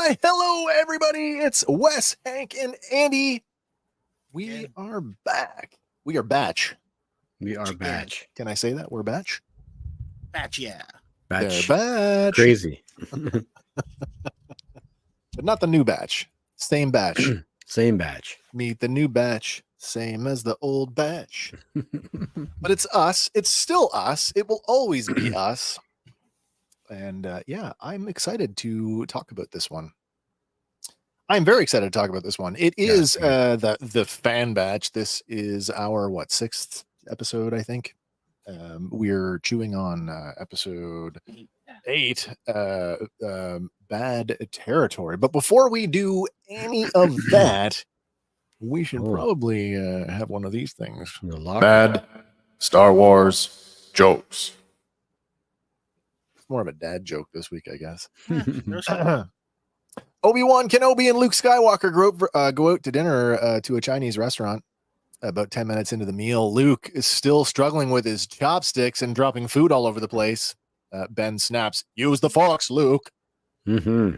Why, hello, everybody. It's Wes, Hank, and Andy. We are back. We are batch. We are batch. Can I say that? We're batch? Batch, yeah. Batch. Batch. Crazy. But not the new batch. Same batch. Same batch. Meet the new batch. Same as the old batch. But it's us. It's still us. It will always be us. And yeah, I'm excited to talk about this one. I'm very excited to talk about this one. It is the fan batch. This is our sixth episode, I think. We're chewing on episode 8, Bad Territory. But before we do any of that, we should probably have one of these things. Bad Star Wars jokes. It's more of a dad joke this week, I guess. Obi-Wan Kenobi and Luke Skywalker go out to dinner to a Chinese restaurant. About 10 minutes into the meal, Luke is still struggling with his chopsticks and dropping food all over the place. Ben snaps, "Use the forks, Luke." Mm-hmm.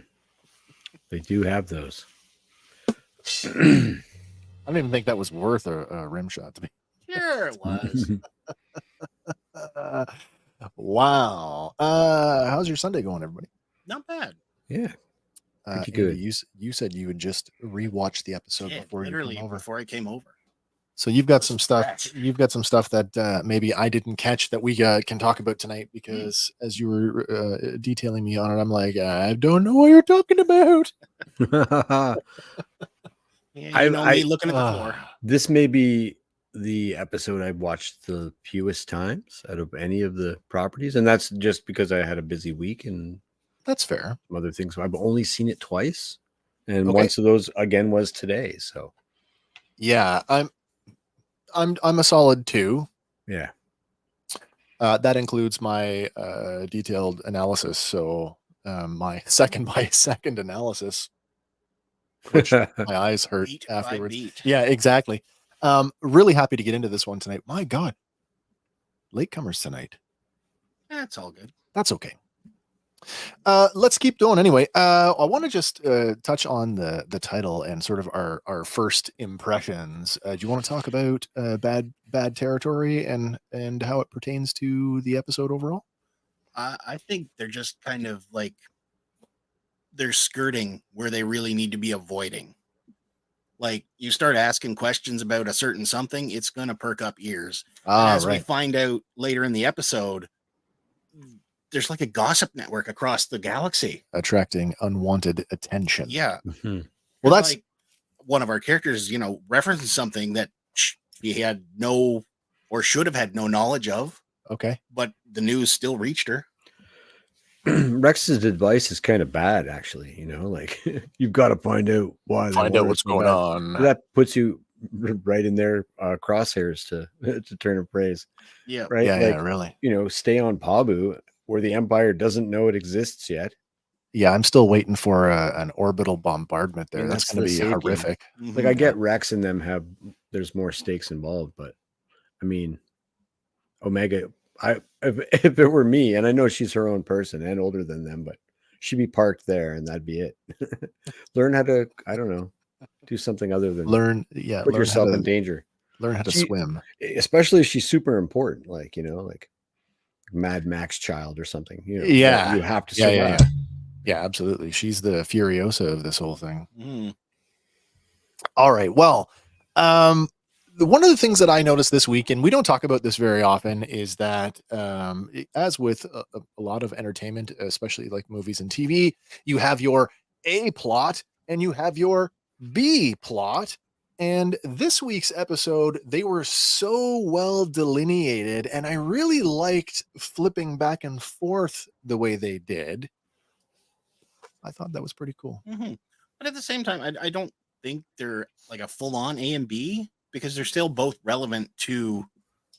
They do have those. I don't even think that was worth a rim shot to me. Sure it was. Wow. How's your Sunday going, everybody? Not bad. Yeah. Andy, good. You said you would just rewatch the episode before you came over. Before I came over. So you've got some stuff. You've got some stuff that maybe I didn't catch that we can talk about tonight, because as you were detailing me on it, I'm like, I don't know what you're talking about. Yeah, you know me looking at the floor. This may be the episode I've watched the fewest times out of any of the properties, and that's just because I had a busy week and that's fair. Some other things. So I've only seen it twice, and once of those again was today. So yeah, I'm a solid 2. Yeah. That includes my detailed analysis. So my second analysis, which my eyes hurt Beat afterwards. by beat. Yeah, exactly. Really happy to get into this one tonight. My God, latecomers tonight. That's all good. That's okay. Let's keep going anyway. I want to just touch on the title and sort of our first impressions. Do you want to talk about bad territory and how it pertains to the episode overall? I think they're just kind of like they're skirting where they really need to be avoiding. Like, you start asking questions about a certain something, it's going to perk up ears. As we find out later in the episode, there's like a gossip network across the galaxy, attracting unwanted attention. Yeah. Mm-hmm. Well, that's like one of our characters, referencing something that he had no or should have had no knowledge of. Okay. But the news still reached her. Rex's advice is kind of bad, actually. Like you've got to find out why. Find out what's going on. That puts you right in their crosshairs to turn and praise. Yeah. Right. Yeah, really. Stay on Pabu, where the Empire doesn't know it exists yet. Yeah, I'm still waiting for an orbital bombardment there. That's going to be horrific. Mm-hmm. Like, I get Rex and them there's more stakes involved, but I mean, Omega, if it were me, and I know she's her own person and older than them, but she'd be parked there and that'd be it. Learn how to, I don't know, do something other than put yourself in danger. Learn how to swim. Especially if she's super important, like Mad Max child or something. Yeah. You have to survive. Yeah, absolutely. She's the Furiosa of this whole thing. Mm. All right. Well, one of the things that I noticed this week, and we don't talk about this very often, is that as with a lot of entertainment, especially like movies and TV, you have your A plot and you have your B plot. And this week's episode, they were so well delineated, and I really liked flipping back and forth the way they did. I thought that was pretty cool. Mm-hmm. But at the same time, I don't think they're like a full-on A and B, because they're still both relevant to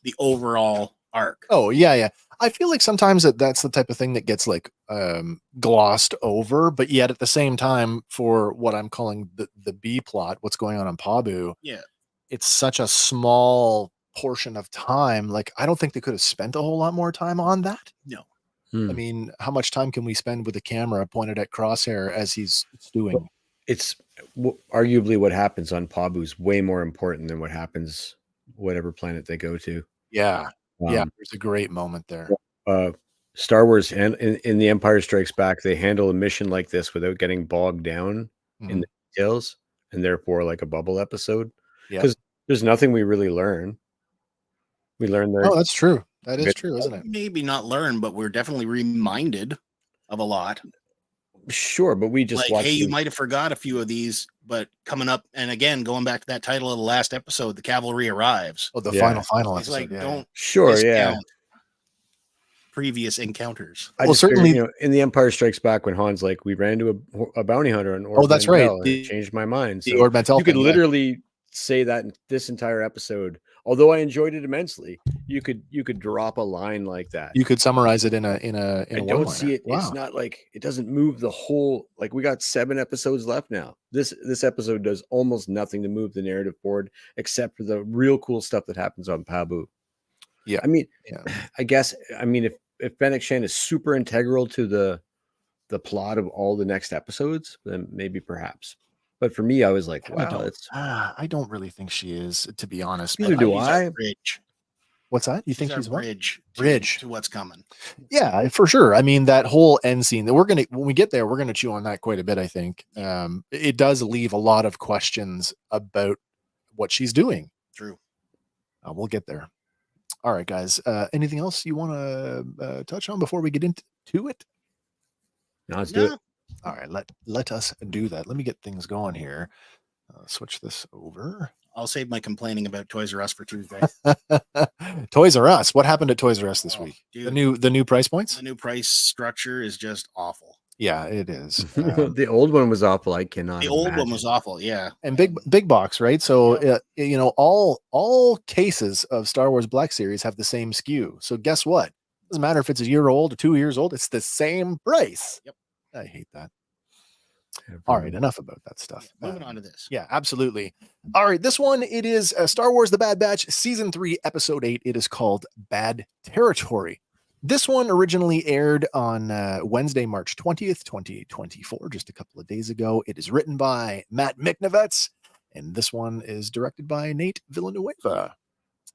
the overall arc. Oh, yeah. I feel like sometimes that's the type of thing that gets like glossed over, but yet at the same time, for what I'm calling the B plot, what's going on Pabu, it's such a small portion of time. Like, I don't think they could have spent a whole lot more time on that. No. I mean, how much time can we spend with a camera pointed at Crosshair as he's stewing? It's arguably what happens on Pabu is way more important than what happens whatever planet they go to. Yeah. Yeah. Um, There's a great moment there. Star Wars and in The Empire Strikes Back, they handle a mission like this without getting bogged down in the details, and therefore like a bubble episode. Yeah. Because there's nothing we really learn. We learn there. Oh, that's true. That is true, isn't it? Maybe not learn, but we're definitely reminded of a lot. Sure, but we just Like, watch hey, you them. might have forgot a few of these, but coming up, and again, going back to that title of the last episode, the cavalry arrives. Oh, the Yeah. final It's episode. like, yeah. don't Sure, yeah. discount previous encounters. I Well, just figured, certainly- in The Empire Strikes Back, when Han's like, we ran to a bounty hunter on Ord Oh, that's right. Mantell, and it changed my mind. The So Ord Mantell you could thing, yeah. literally say that in this entire episode. Although I enjoyed it immensely, you could drop a line like that. You could summarize it in a I don't see it. Wow. It's not like it doesn't move the whole. Like, we got 7 episodes left now. This episode does almost nothing to move the narrative forward, except for the real cool stuff that happens on Pabu. Yeah. I mean, Yeah. I guess. I mean, if Fennec Shan is super integral to the plot of all the next episodes, then maybe perhaps. But for me, I was like, wow, I don't really think she is, to be honest. Neither but do She's I. our bridge. What's that? You She's think our she's what? bridge to what's coming. Yeah, for sure. I mean, that whole end scene that when we get there, we're gonna chew on that quite a bit. I think it does leave a lot of questions about what she's doing. True. We'll get there. All right, guys. Anything else you want to touch on before we get into it? Now let's do it. All right, let us do that. Let me get things going here. Switch this over. I'll save my complaining about Toys R Us for Tuesday. Toys R Us. What happened at Toys R Us this Oh, week? dude. The new price points? The new price structure is just awful. Yeah, it is. The old one was awful. I cannot. The old one imagine. was awful. Yeah. And big box, right? So all cases of Star Wars Black Series have the same SKU. So guess what? Doesn't matter if it's a year old or 2 years old. It's the same price. Yep. I hate that. All right, enough about that stuff. Moving on to this. Yeah, absolutely. All right, this one, it is Star Wars The Bad Batch, Season 3, Episode 8. It is called Bad Territory. This one originally aired on Wednesday, March 20th, 2024, just a couple of days ago. It is written by Matt Miknevets, and this one is directed by Nate Villanueva.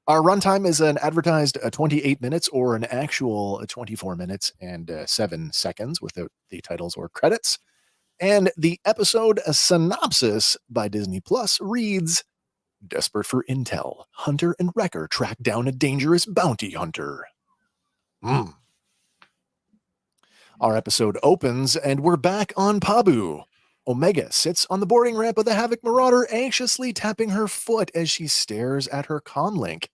Our runtime is an advertised 28 minutes or an actual 24 minutes and 7 seconds without the titles or credits. And the episode synopsis by Disney Plus reads, desperate for intel, Hunter and Wrecker track down a dangerous bounty hunter. Our episode opens and we're back on Pabu. Omega sits on the boarding ramp of the Havoc Marauder, anxiously tapping her foot as she stares at her comlink.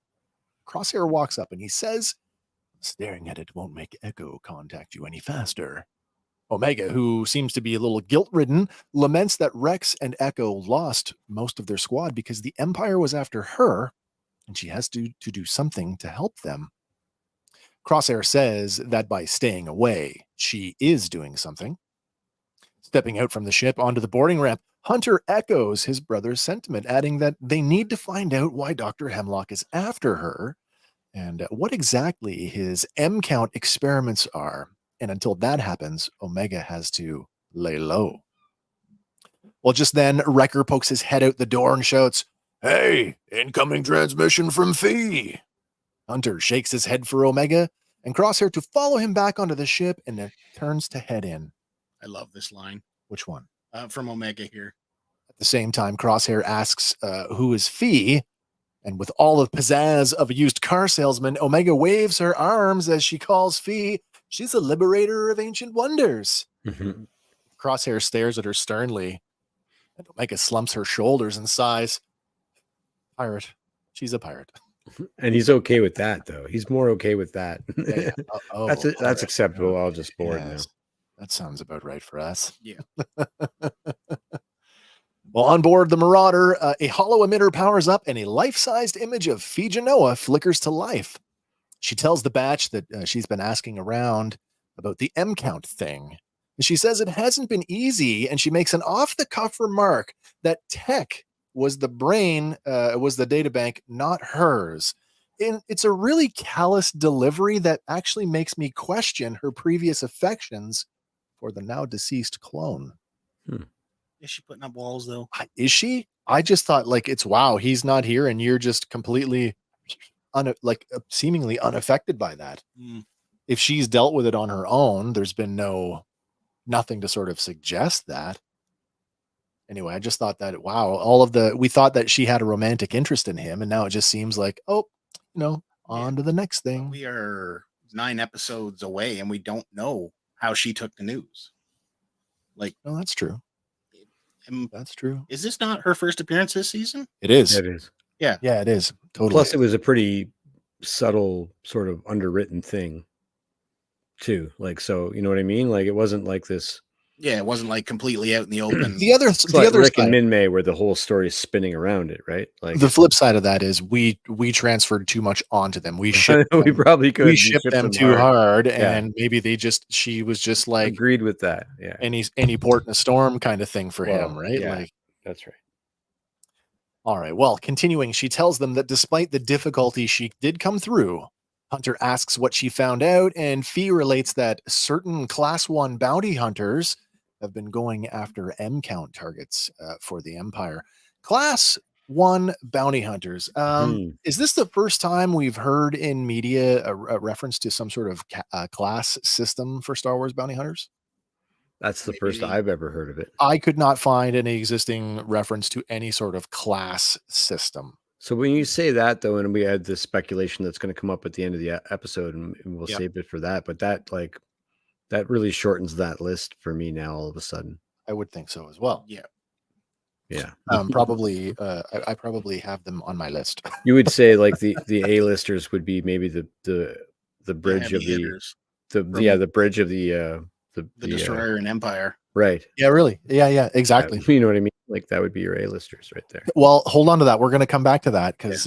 Crosshair walks up and he says, staring at it won't make Echo contact you any faster. Omega, who seems to be a little guilt-ridden, laments that Rex and Echo lost most of their squad because the Empire was after her, and she has to do something to help them. Crosshair says that by staying away, she is doing something. Stepping out from the ship onto the boarding ramp, Hunter echoes his brother's sentiment, adding that they need to find out why Dr. Hemlock is after her and what exactly his M-count experiments are. And until that happens, Omega has to lay low. Well, just then, Wrecker pokes his head out the door and shouts, "Hey, incoming transmission from Fee." Hunter shakes his head for Omega and Crosshair to follow him back onto the ship and then turns to head in. I love this line Which one? from Omega here. At the same time, Crosshair asks, who is Fee? And with all the pizzazz of a used car salesman, Omega waves her arms as she calls Fee, she's a liberator of ancient wonders. Mhm. Crosshair stares at her sternly, and Omega slumps her shoulders and sighs. Pirate. She's a pirate. And he's okay with that, though. He's more okay with that. Yeah. Oh, that's pirate. acceptable. I'll just board Yes. That sounds about right for us. Yeah. Well, on board the Marauder, a hollow emitter powers up and a life-sized image of Fee Genoa flickers to life. She tells the batch that she's been asking around about the M-count thing. And she says it hasn't been easy, and she makes an off-the-cuff remark that tech was the brain, was the data bank, not hers. it's a really callous delivery that actually makes me question her previous affections for the now deceased clone. Is she putting up walls though? Is she? I just thought like it's wow, he's not here and you're just completely seemingly unaffected by that. Mm. If she's dealt with it on her own, there's been nothing to sort of suggest that. Anyway, I just thought that wow, we thought that she had a romantic interest in him, and now it just seems like, oh, on to the next But thing. we are 9 episodes away, and we don't know how she took the news. Like, No, that's true. That's true. Is this not her first appearance this season? It is. It is. Yeah. Yeah, it is. Totally. Plus, it was a pretty subtle, sort of underwritten thing, too. Like, so you know what I mean? Like, it wasn't like this. Yeah, it wasn't like completely out in the open. The other Rick side, and Min-May, where the whole story is spinning around it, right? Like the flip side of that is we transferred too much onto them. We shipped we probably could. we shipped them too hard, Yeah. and maybe she was just like agreed with that. Yeah, any port in a storm kind of thing for him, right? Yeah, like that's right. All right. Well, continuing, she tells them that despite the difficulty she did come through, Hunter asks what she found out, and Fee relates that certain Class 1 bounty hunters have been going after M-count targets for the Empire. Class 1 bounty hunters. Is this the first time we've heard in media a reference to some sort of class system for Star Wars bounty hunters? That's the first I've ever heard of it. I could not find any existing reference to any sort of class system. So when you say that, though, and we had this speculation that's going to come up at the end of the episode, and we'll save it for that, but that really shortens that list for me now all of a sudden. I would think so as well. Yeah. Yeah. Probably I probably have them on my list. You would say like the A-listers would be maybe the bridge of the bridge of the Destroyer and Empire. Right. Yeah, really. Yeah, exactly. You know what I mean? Like that would be your A-listers right there. Well, hold on to that. We're going to come back to that because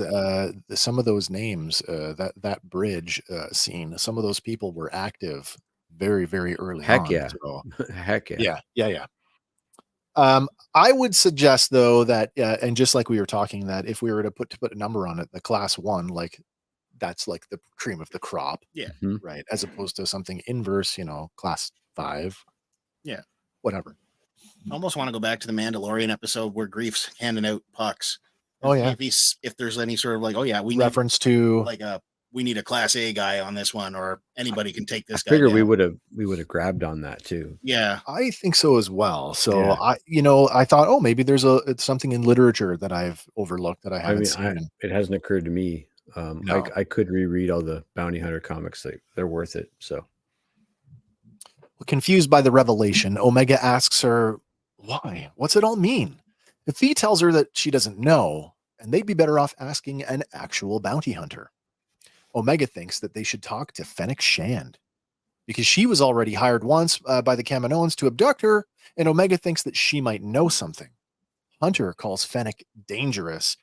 some of those names, that bridge scene, some of those people were active very, very early Heck on. yeah. So, Heck yeah. Yeah. I would suggest though that, and just like we were talking, that if we were to put a number on it, the Class 1, like that's like the cream of the crop. Yeah. Right. As opposed to something inverse, Class 5. Yeah. Whatever. I almost want to go back to the Mandalorian episode where Grief's handing out pucks. Oh yeah. If there's any sort of like, we reference to like we need a Class A guy on this one, or anybody can take this guy. I figure down. we would have grabbed on that too. Yeah, I think so as well. So I thought, maybe there's it's something in literature that I've overlooked that I haven't seen. It hasn't occurred to me. No. I could reread all the bounty hunter comics. They're worth it. So confused by the revelation, Omega asks her, why? What's it all mean? Fee tells her that she doesn't know, and they'd be better off asking an actual bounty hunter. Omega thinks that they should talk to Fennec Shand, because she was already hired once by the Kaminoans to abduct her, and Omega thinks that she might know something. Hunter calls Fennec dangerous.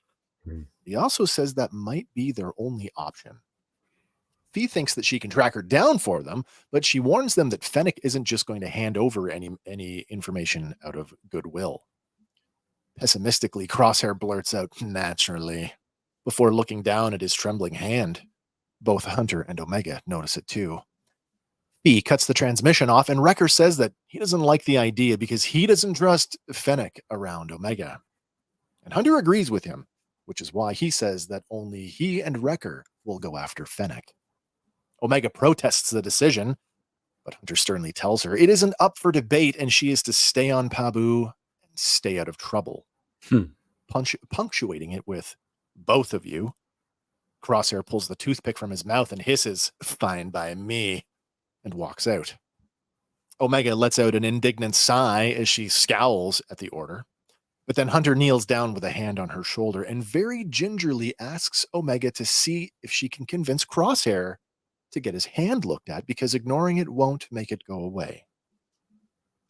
He also says that might be their only option. Fee thinks that she can track her down for them, but she warns them that Fennec isn't just going to hand over any information out of goodwill. Pessimistically, Crosshair blurts out, naturally, before looking down at his trembling hand. Both Hunter and Omega notice it too. Fee cuts the transmission off, and Wrecker says that he doesn't like the idea because he doesn't trust Fennec around Omega. And Hunter agrees with him, which is why he says that only he and Wrecker will go after Fennec. Omega protests the decision, but Hunter sternly tells her it isn't up for debate and she is to stay on Pabu and stay out of trouble. Punctuating it with, both of you. Crosshair pulls the toothpick from his mouth and hisses, fine by me, and walks out. Omega lets out an indignant sigh as she scowls at the order, but then Hunter kneels down with a hand on her shoulder and very gingerly asks Omega to see if she can convince Crosshair to get his hand looked at, because ignoring it won't make it go away.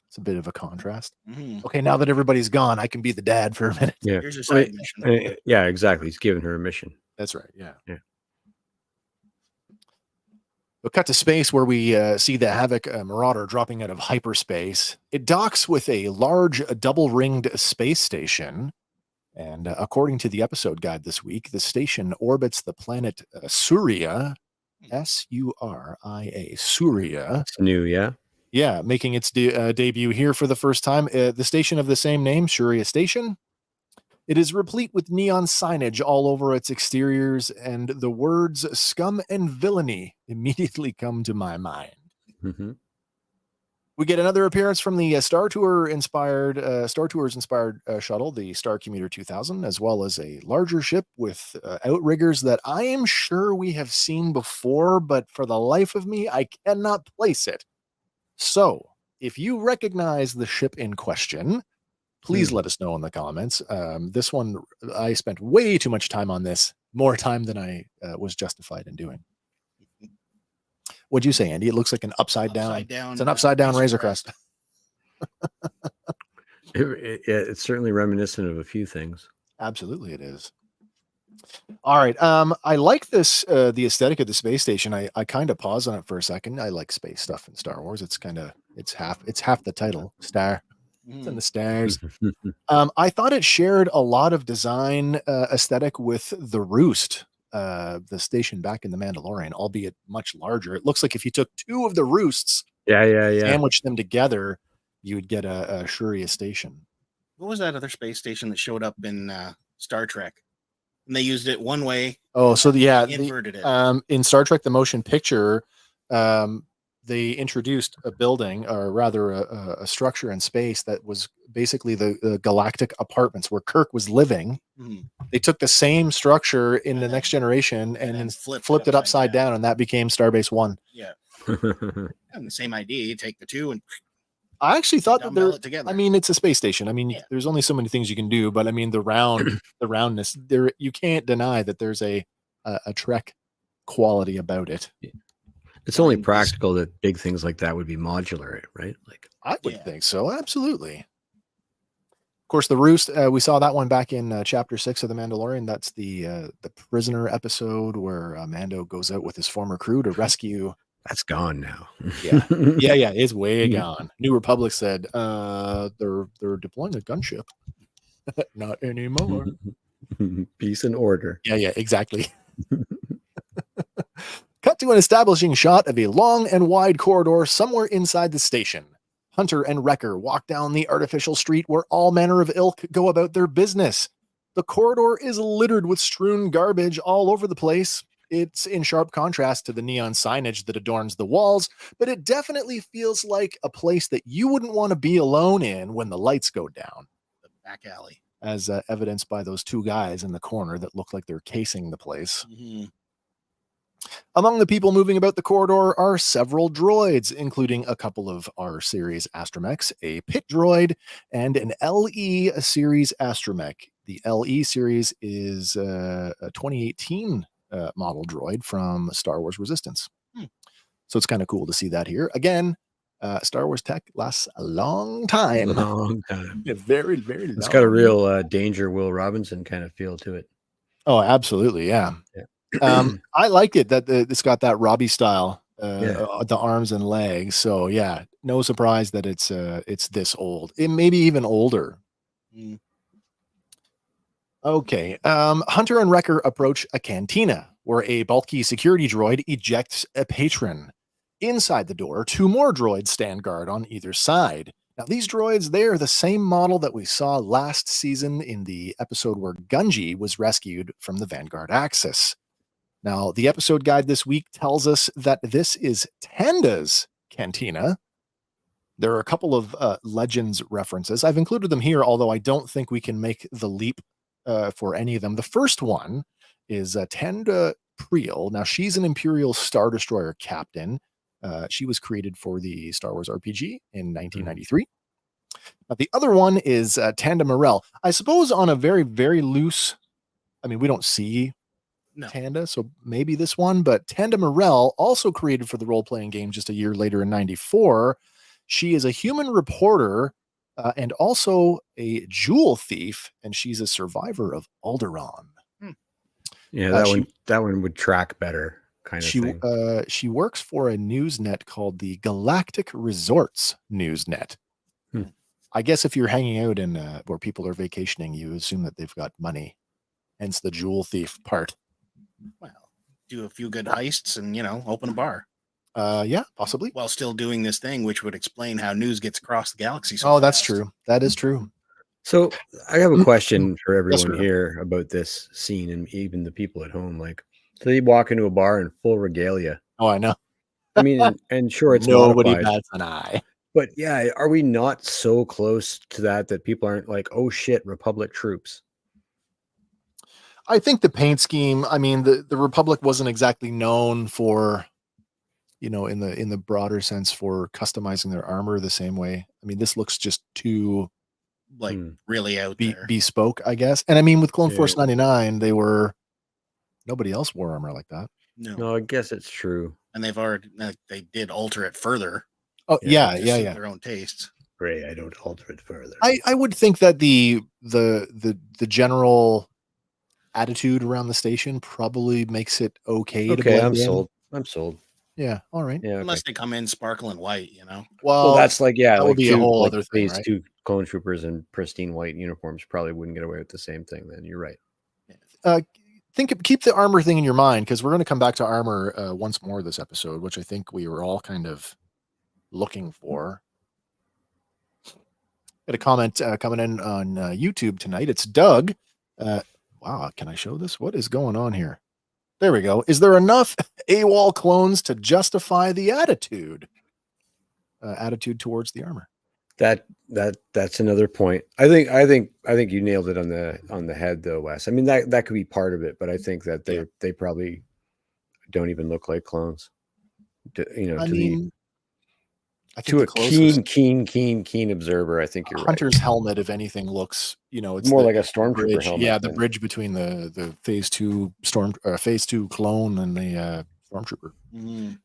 It's a bit of a contrast. Okay, now that everybody's gone, I can be the dad for a minute. Yeah. Here's your side mission. Yeah, exactly. He's giving her a mission. That's right. Yeah. Yeah. We'll cut to space where we see the Havoc Marauder dropping out of hyperspace. It docks with a large double-ringed space station. And according to the episode guide this week, the station orbits the planet Surya, Suria, Surya. It's new, yeah. Yeah, making its debut here for the first time. The station of the same name, Surya Station. It is replete with neon signage all over its exteriors, and the words scum and villainy immediately come to my mind. Mm-hmm. We get another appearance from the Star Tours inspired shuttle, the Star Commuter 2000, as well as a larger ship with outriggers that I am sure we have seen before, but for the life of me, I cannot place it. So, if you recognize the ship in question, please let us know in the comments. This one, I spent way too much time on this, more time than I was justified in doing. What'd you say, Andy? It looks like an upside down. It's an upside down Razor Crest. It's certainly reminiscent of a few things. Absolutely, it is. All right. I like this, the aesthetic of the space station. I kind of pause on it for a second. I like space stuff in Star Wars. It's half the title. Star. It's in the stars. I thought it shared a lot of design aesthetic with the Roost, the station back in the Mandalorian, albeit much larger. It looks like if you took two of the Roosts, sandwich them together, you would get a Shuria station. What was that other space station that showed up in Star Trek? And they used it one way. Oh, so inverted it. In Star Trek: The Motion Picture, they introduced a building, or rather a structure in space that was basically the galactic apartments where Kirk was living. Mhm. They took the same structure in the Next Generation and then flipped it upside down, and that became Starbase One. Yeah. And the same idea. You take the two and I actually thought that dumbbell it together. I mean, it's a space station. I mean, there's only so many things you can do, but I mean, the roundness there, you can't deny that there's a Trek quality about it. It's only practical that big things like that would be modular, right? Like I would think so. Absolutely. Of course, the Roost, we saw that one back in chapter 6 of The Mandalorian. That's the prisoner episode where Mando goes out with his former crew to rescue. That's gone now. Yeah. It's way gone. New Republic said they're deploying a gunship. Not anymore. Peace and order. Yeah, exactly. Cut to an establishing shot of a long and wide corridor somewhere inside the station. Hunter and Wrecker walk down the artificial street where all manner of ilk go about their business. The corridor is littered with strewn garbage all over the place. It's in sharp contrast to the neon signage that adorns the walls, but it definitely feels like a place that you wouldn't want to be alone in when the lights go down. The back alley. As evidenced by those two guys in the corner that look like they're casing the place. Mm-hmm. Among the people moving about the corridor are several droids, including a couple of R-series astromechs, a pit droid, and an LE series astromech. The LE series is a 2018 model droid from Star Wars Resistance. So it's kind of cool to see that here. Again, Star Wars tech lasts a long time. Yeah, very, very long. It's got a real Danger Will Robinson kind of feel to it. Oh, absolutely. Yeah. I like it that it's got that Robbie style, the arms and legs. So yeah, no surprise that it's this old. It may be even older. Okay. Hunter and Wrecker approach a cantina where a bulky security droid ejects a patron. Inside the door, two more droids stand guard on either side. Now, these droids, they are the same model that we saw last season in the episode where Gungi was rescued from the Vanguard Axis. Now, the episode guide this week tells us that this is Tanda's cantina. There are a couple of Legends references. I've included them here, although I don't think we can make the leap for any of them. The first one is Tanda Priel. Now, she's an Imperial Star Destroyer captain. She was created for the Star Wars RPG in 1993. Now, the other one is Tanda Morel. I suppose on a very, very loose, I mean, we don't see Tanda, so maybe this one, but Tanda Morel, also created for the role-playing game just a year later in 94. She is a human reporter and also a jewel thief, and she's a survivor of Alderaan. Yeah, that one would track better. Kind of thing. She works for a news net called the Galactic Resorts Newsnet. I guess if you're hanging out in where people are vacationing, you assume that they've got money. Hence the jewel thief part. Well, do a few good heists and, open a bar Yeah, possibly. while still doing this thing, which would explain how news gets across the galaxy so Oh, that's fast. true. That is true. So I have a question for everyone sir. here about this scene and even the people at home. Like, so they walk into a bar in full regalia. Oh, I know. I mean, and sure, it's Nobody modified, bats an eye. but yeah, are we not so close to that people aren't like, oh shit, Republic troops? I think the paint scheme, I mean, the Republic wasn't exactly known for, in the broader sense, for customizing their armor the same way. I mean, this looks just too Like really out there. bespoke, I guess. And I mean, with Clone Yeah. Force 99, nobody else wore armor like that. No, I guess it's true. And they've already they did alter it further. Oh, Yeah, to suit their own tastes. Gray, I don't alter it further. I would think that the general attitude around the station probably makes it okay to Okay, blend I'm in. sold. I'm sold. Yeah, all right. Yeah, Unless they come in sparkling white, well, that's like that would like be a two, whole like other thing, phase right? 2 clone troopers in pristine white uniforms probably wouldn't get away with the same thing. Then you're right. Keep the armor thing in your mind, because we're going to come back to armor once more this episode, which I think we were all kind of looking for. Got a comment coming in on YouTube tonight. It's Doug. Wow, can I show this? What is going on here? There we go. Is there enough AWOL clones to justify the attitude towards the armor? That's another point. I think you nailed it on the head though, Wes. I mean that could be part of it, but I think that they probably don't even look like clones. To a keen observer, I think you're Hunter's right. helmet, if anything, looks it's more like a stormtrooper bridge. helmet. Yeah, the bridge between the phase 2 phase 2 clone and the stormtrooper.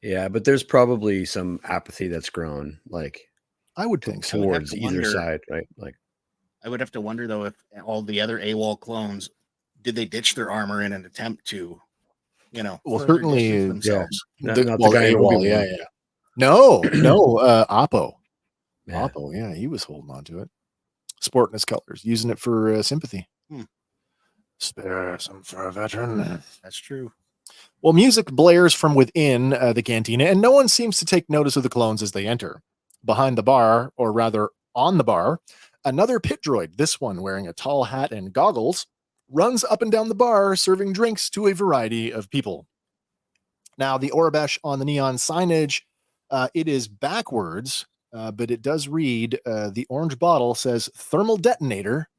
Yeah, but there's probably some apathy that's grown, like I would think so. towards either side, right? Like, I would have to wonder though if all the other AWOL clones did they ditch their armor in an attempt to, well, certainly themselves. not the guy in AWOL, Obi-Wan. yeah. No, Oppo. Yeah. Oppo, yeah, he was holding on to it, sporting his colors, using it for sympathy. Spare some for a veteran. That's true. Well, music blares from within the cantina, and no one seems to take notice of the clones as they enter. Behind the bar, or rather on the bar, another pit droid, this one wearing a tall hat and goggles, runs up and down the bar, serving drinks to a variety of people. Now, the Aurebesh on the neon signage, it is backwards, but it does read, the orange bottle says thermal detonator.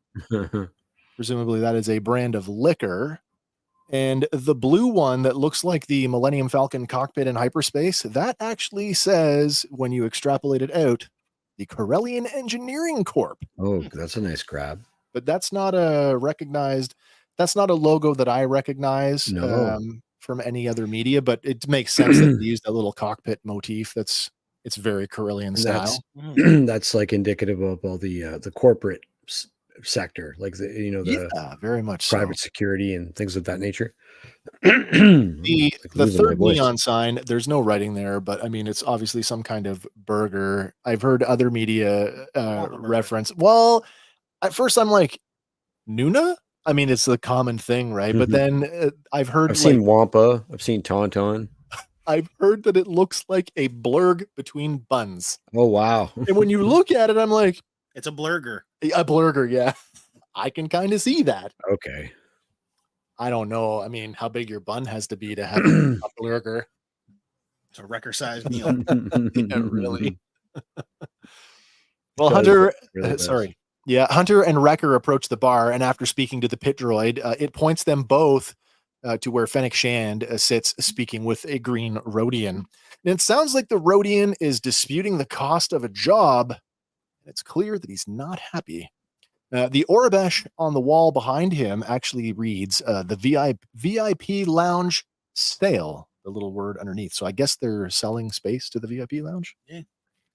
Presumably that is a brand of liquor. And the blue one that looks like the Millennium Falcon cockpit in hyperspace, that actually says, when you extrapolate it out, the Corellian Engineering Corp. Oh, that's a nice grab. But that's not a logo that I recognize from any other media, but it makes sense that they use that little cockpit motif. It's very Corellian style. That's like indicative of all the corporate sector, like the very much private so. security and things of that nature. The third neon sign, there's no writing there, but I mean it's obviously some kind of burger. I've heard other media reference. Well, at first I'm like, Nuna? I mean, it's the common thing, right? But then I've seen Wampa, I've seen Tauntaun. I've heard that it looks like a blurg between buns. Oh wow! And when you look at it, I'm like, it's a blurger. A blurger, yeah. I can kind of see that. Okay. I don't know. I mean, how big your bun has to be to have a blurger? It's a wrecker-sized meal. Yeah, really. Well, Hunter, sorry. Yeah, Hunter and Wrecker approach the bar, and after speaking to the pit droid, it points them both to where Fennec Shand sits speaking with a green Rhodian. And it sounds like the Rhodian is disputing the cost of a job. It's clear that he's not happy. The Aurebesh on the wall behind him actually reads the VIP lounge sale, the little word underneath. So I guess they're selling space to the VIP lounge. Yeah.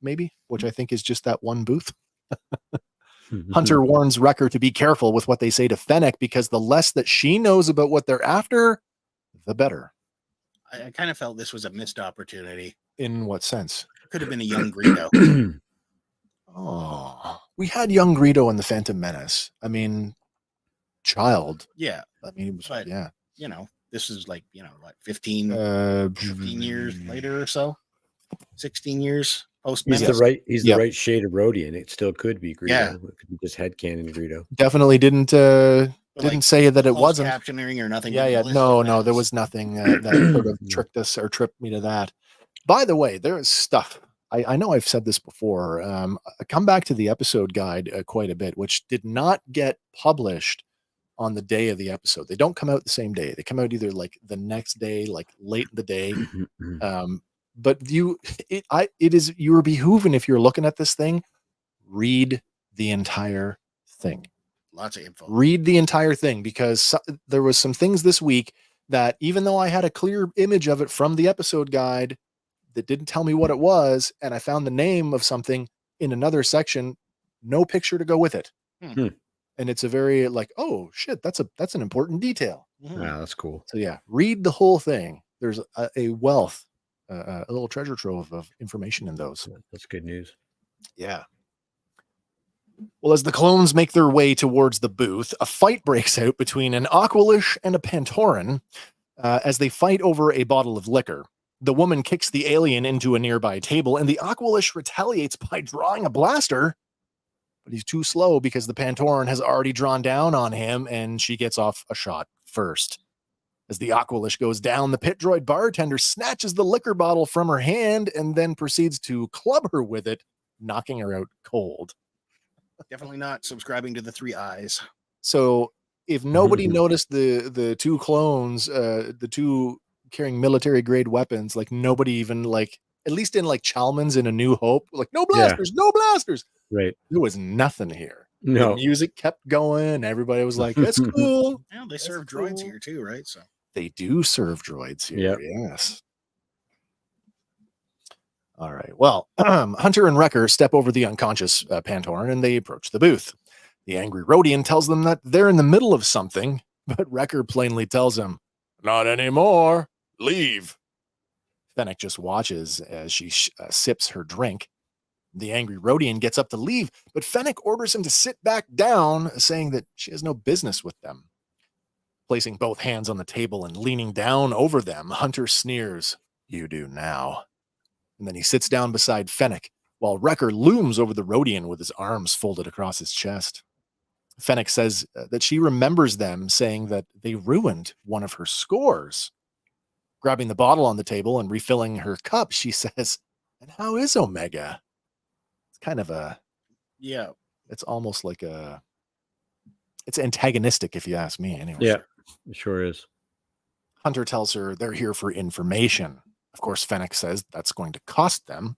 Maybe, which I think is just that one booth. Hunter warns Wrecker to be careful with what they say to Fennec, because the less that she knows about what they're after, the better. I kind of felt this was a missed opportunity. In what sense? Could have been a young Greedo. Oh, We had young Greedo in the Phantom Menace. I mean, child. Yeah, I mean, it was, but yeah. This is like, what, 15 Uh, 15 years later or so, 16 years post He's Menace. the right. He's Yep. the right shade of Rhodian. It still could be Greedo. Yeah. It could be just headcanon Greedo. Definitely didn't say that it Closed wasn't. captioning or nothing. Yeah, didn't yeah. list No, it there as- was nothing that sort of tricked us or tripped me to that. By the way, there is stuff. I know I've said this before. I come back to the episode guide quite a bit, which did not get published on the day of the episode. They don't come out the same day. They come out either like the next day, like late in the day. But you are behooving, if you're looking at this thing, read the entire thing. Lots of info. Read the entire thing, because there was some things this week that, even though I had a clear image of it from the episode guide, that didn't tell me what it was, and I found the name of something in another section, no picture to go with it. And it's a very like, oh shit, that's an important detail. Wow, that's cool. So yeah, read the whole thing. There's a wealth, a little treasure trove of information in those. That's good news. Yeah. Well, as the clones make their way towards the booth, a fight breaks out between an Aqualish and a Pantoran as they fight over a bottle of liquor. The woman kicks the alien into a nearby table, and the Aqualish retaliates by drawing a blaster, but he's too slow because the Pantoran has already drawn down on him, and she gets off a shot first. As the Aqualish goes down, the pit droid bartender snatches the liquor bottle from her hand and then proceeds to club her with it, knocking her out cold. Definitely not subscribing to the 3 eyes. So if nobody noticed the two clones, the two carrying military grade weapons, like nobody even, like, at least in like Chalmers in A New Hope, like no blasters, no blasters. Right. There was nothing here. No. The music kept going. Everybody was like, that's cool. Yeah, they serve droids here too, right? So They do serve droids here. Yep. Yes. All right. Well, Hunter and Wrecker step over the unconscious Pantoran, and they approach the booth. The angry Rhodian tells them that they're in the middle of something, but Wrecker plainly tells him, not anymore. Leave. Fennec just watches as she sips her drink. The angry Rhodian gets up to leave, but Fennec orders him to sit back down, saying that she has no business with them. Placing both hands on the table and leaning down over them, Hunter sneers, "You do now." And then he sits down beside Fennec, while Wrecker looms over the Rhodian with his arms folded across his chest. Fennec says that she remembers them saying that they ruined one of her scores. Grabbing the bottle on the table and refilling her cup, she says, "And how is Omega?" It's kind of it's almost like it's antagonistic, if you ask me, anyway. Yeah, it sure is. Hunter tells her they're here for information. Of course, Fennec says that's going to cost them.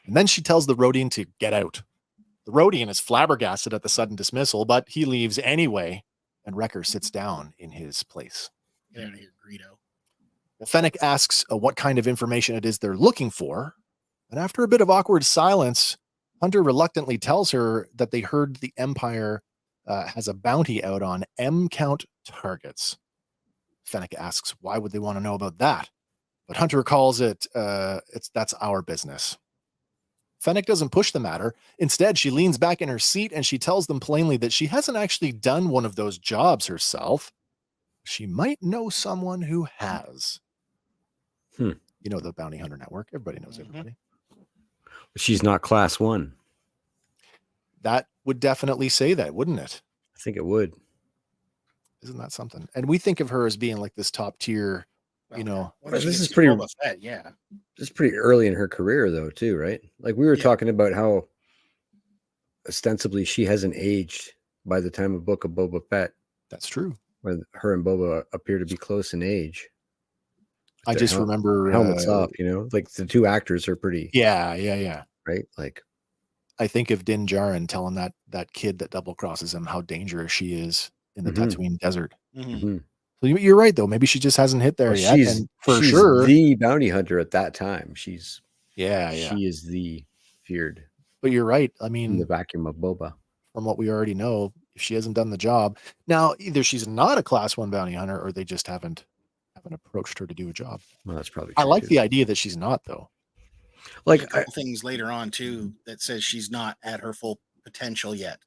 And then she tells the Rhodian to get out. The Rhodian is flabbergasted at the sudden dismissal, but he leaves anyway, and Wrecker sits down in his place. get out of here, Greedo. Fennec asks what kind of information it is they're looking for. And after a bit of awkward silence, Hunter reluctantly tells her that they heard the Empire has a bounty out on M-count targets. Fennec asks, why would they want to know about that? But Hunter calls it, that's our business. Fennec doesn't push the matter. Instead, she leans back in her seat and she tells them plainly that she hasn't actually done one of those jobs herself. She might know someone who has. You know, the Bounty Hunter Network. Everybody knows everybody. She's not class 1. That would definitely say that, wouldn't it? I think it would. Isn't that something? And we think of her as being like this top tier, you know. Well, This she is gets pretty- Boba Fett, yeah. This is pretty early in her career, though, too, right? Like we were talking about how ostensibly she hasn't aged by the time of Book of Boba Fett, That's true. where her and Boba appear to be close in age. I just remember helmets up, you know, like the two actors are pretty. Yeah. Right. Like, I think of Din Djarin telling that kid that double crosses him how dangerous she is in the Tatooine desert. So you're right, though. Maybe she just hasn't hit there well, yet. And for she's sure, the bounty hunter at that time. She's she is the feared But you're right. I in mean, the vacuum of Boba. from what we already know, if she hasn't done the job now, either she's not a class 1 bounty hunter or they just haven't approached her to do a job. Well, that's probably I true, like too. the idea that she's not, though. Like A couple things later on too that says she's not at her full potential yet.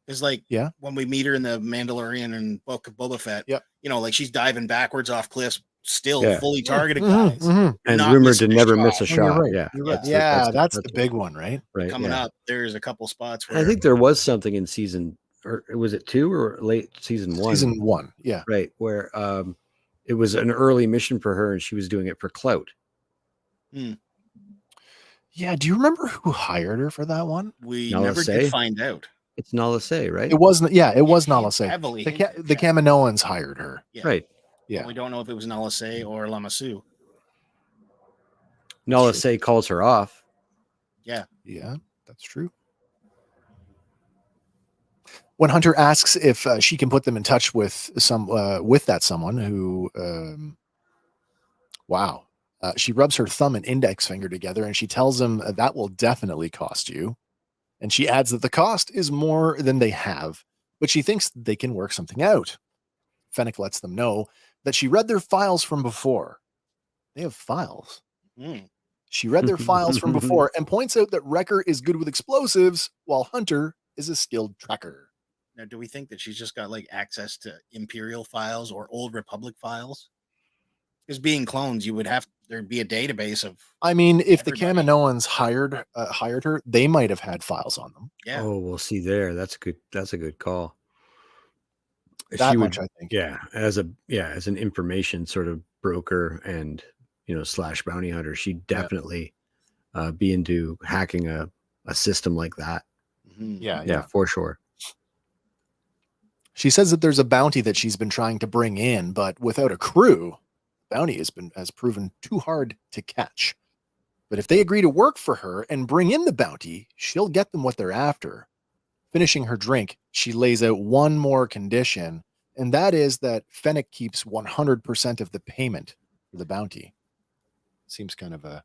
Because like Yeah. when we meet her in the Mandalorian and Book of Boba Fett, Yep. you know, like she's diving backwards off cliffs, still Yeah. fully targeted Mhm, guys. mhm. And Not rumored missing to a never shot. miss a Oh, shot. you're right. Yeah. You're right. That's Yeah, that's what- the big one, right? right. Coming yeah. up, there's a couple spots where I think there was something in season, or was it 2 or late season 1? Season 1. Yeah. Right, where it was an early mission for her and she was doing it for clout. Yeah. Do you remember who hired her for that one? we Now never let's did say. find out. It's Nala Se, right? It wasn't. Yeah, it was He Nala Se. heavily The hinted, the yeah. Kaminoans hired her. Yeah. Right. Yeah. We don't know if it was Nala Se or Lamassu. Nala True. Se calls her off. Yeah, that's true. When Hunter asks if she can put them in touch with someone who, wow, she rubs her thumb and index finger together, and she tells him that will definitely cost you. And she adds that the cost is more than they have, but she thinks they can work something out. Fennec lets them know that she read their files from before. They have files. She read their files from before and points out that Wrecker is good with explosives while Hunter is a skilled tracker. Now, do we think that she's just got like access to Imperial files or Old Republic files? Because being clones, you would have there'd be a database of. I mean, if the Everybody. Kaminoans hired her, they might have had files on them. Yeah. Oh, we'll see there. That's good. That's a good call. That She much, would, I think. yeah, as an information sort of broker and / bounty hunter, she'd definitely be into hacking a system like that. Mhm. Yeah. For sure. She says that there's a bounty that she's been trying to bring in, but without a crew, the bounty has proven too hard to catch. But if they agree to work for her and bring in the bounty, she'll get them what they're after. Finishing her drink, she lays out one more condition, and that is that Fennec keeps 100% of the payment for the bounty. Seems kind of a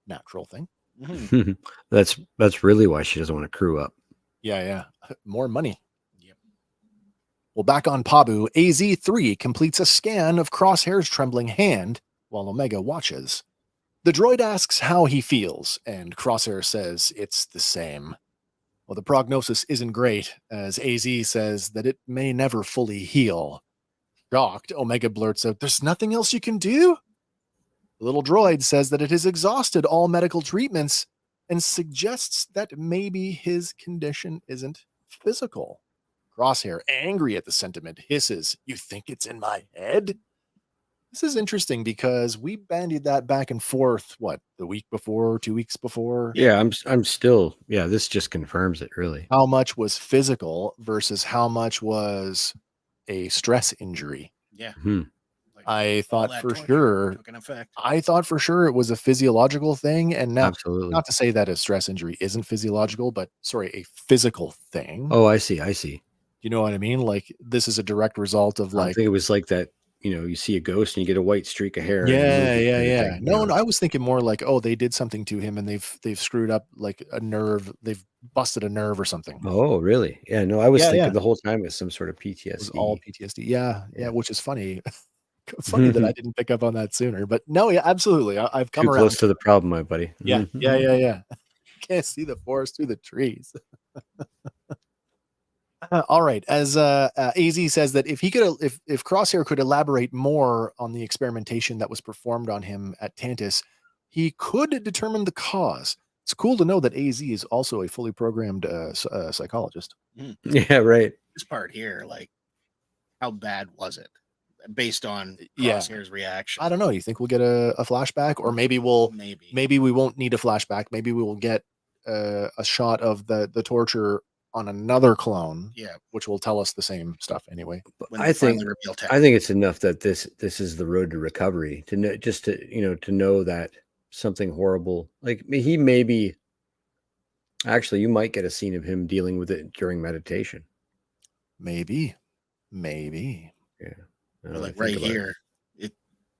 natural thing. Mhm. That's really why she doesn't want to crew up. Yeah. More money. Yep. Well, back on Pabu, AZ-3 completes a scan of Crosshair's trembling hand while Omega watches. The droid asks how he feels, and Crosshair says it's the same. Well, the prognosis isn't great, as AZ says that it may never fully heal. Shocked, Omega blurts out, "There's nothing else you can do?" The little droid says that it has exhausted all medical treatments and suggests that maybe his condition isn't physical. Crosshair, angry at the sentiment, hisses, "You think it's in my head?" This is interesting because we bandied that back and forth, the week before, 2 weeks before? Yeah, I'm still, this just confirms it really. How much was physical versus how much was a stress injury? Yeah. Mhm. Like, I all thought that for torture sure took an effect. it was a physiological thing. And now, Absolutely. not to say that a stress injury isn't physiological, but a physical thing. Oh, I see. You know what I mean? Like, this is a direct result of I think it was like that, you see a ghost and you get a white streak of hair. and you move it kind of yeah. thing, No, I was thinking more like, they did something to him and they've screwed up like a nerve. They've busted a nerve or something. Oh, really? Yeah, no, I was Yeah, thinking yeah. the whole time it's some sort of It was PTSD. all PTSD. Yeah, Yeah. which is funny. Funny that I didn't pick up on that sooner. But no, yeah, absolutely. I've come Too around. close to the problem, my buddy. Yeah. Mhm. Can't see the forest through the trees. All right. As AZ says that if Crosshair could elaborate more on the experimentation that was performed on him at Tantus, he could determine the cause. It's cool to know that AZ is also a fully programmed psychologist. Yeah, right. This part here, like, how bad was it? Based on Yeah. Crosshair's reaction. I don't know. You think we'll get a flashback, or maybe we won't need a flashback. Maybe we will get a shot of the torture on another clone. Yeah. Which will tell us the same stuff anyway. When I they think finally reveal tech. I think it's enough that this is the road to recovery, to know, just to know that something horrible, like he maybe actually you might get a scene of him dealing with it during meditation. Maybe. Yeah. But like right here,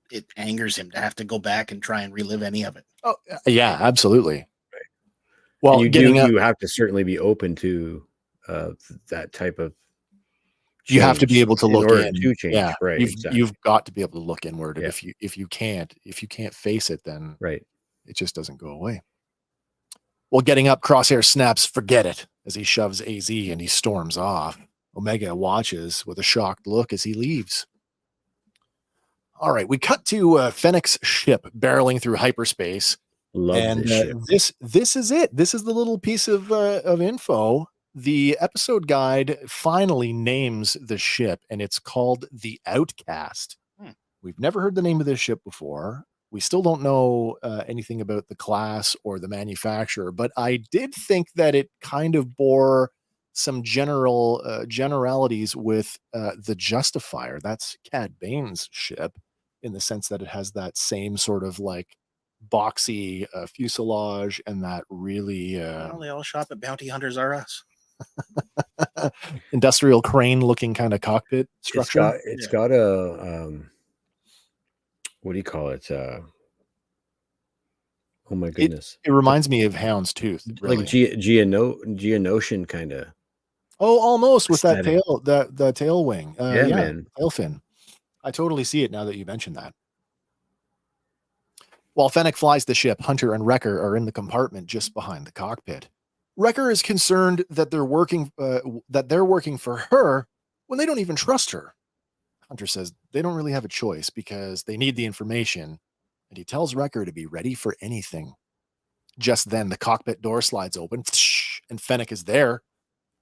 it angers him to have to go back and try and relive any of it. Oh yeah, absolutely. Right. Well, And you have to certainly be open to that type of. You have to be able to in look order in. to change. Yeah, Right. Exactly. you've got to be able to look inward. And Yeah. if you can't face it, then Right. it just doesn't go away. Well, getting up, Crosshair snaps, "Forget it," as he shoves AZ and he storms off. Omega watches with a shocked look as he leaves. All right, we cut to Fennec's ship barreling through hyperspace. Love And this ship. this is it. This is the little piece of info. The episode guide finally names the ship, and it's called the Outcast. We've never heard the name of this ship before. We still don't know anything about the class or the manufacturer, but I did think that it kind of bore some generalities with the Justifier. That's Cad Bane's ship, in the sense that it has that same sort of like boxy fuselage and that really Well, they all shop at Bounty Hunters R Us. industrial crane looking kind of cockpit structure. It's got a what do you call it? Oh my goodness! It reminds me of Hound's Tooth, really. Like Geonosian kind of. Oh, almost with that aesthetic. tail, the tail wing. Yeah, man. Tail fin. I totally see it now that you mentioned that. While Fennec flies the ship, Hunter and Wrecker are in the compartment just behind the cockpit. Wrecker is concerned that they're working for her when they don't even trust her. Hunter says they don't really have a choice because they need the information, and he tells Wrecker to be ready for anything. Just then, the cockpit door slides open, and Fennec is there.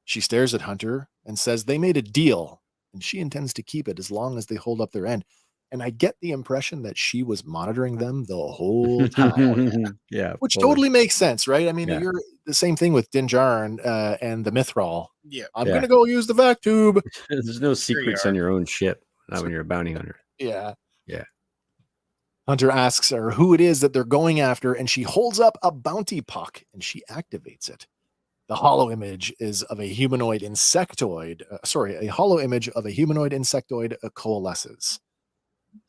She stares at Hunter and says they made a deal, and she intends to keep it as long as they hold up their end. And I get the impression that she was monitoring them the whole time. Yeah, Which fully. totally makes sense, right? I mean, Yeah. you're the same thing with Din Djarin and the Mithril. Yeah. I'm Yeah. going to go use the vac tube. There's no secrets are. on your own ship, not when you're a bounty hunter. Yeah. Yeah. Hunter asks her who it is that they're going after, and she holds up a bounty puck and she activates it. The hollow image is of a humanoid insectoid. A hollow image of a humanoid insectoid coalesces.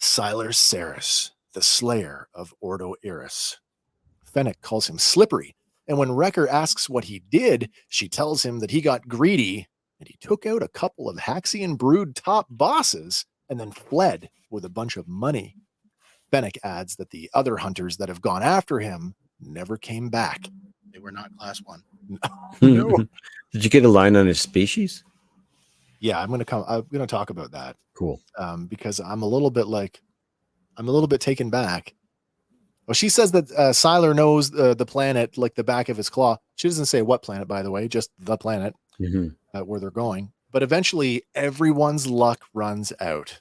Sylar Ceres, the slayer of Ordo Iris. Fennec calls him Slippery, and when Wrecker asks what he did, she tells him that he got greedy and he took out a couple of Haxian Brood top bosses and then fled with a bunch of money. Fennec adds that the other hunters that have gone after him never came back. They were not class 1. No. Did you get a line on his species? Yeah, I'm gonna talk about that. Cool. Because I'm a little bit taken back. Well, she says that Sylar knows the planet like the back of his claw. She doesn't say what planet, by the way, just the planet where they're going. But eventually, everyone's luck runs out.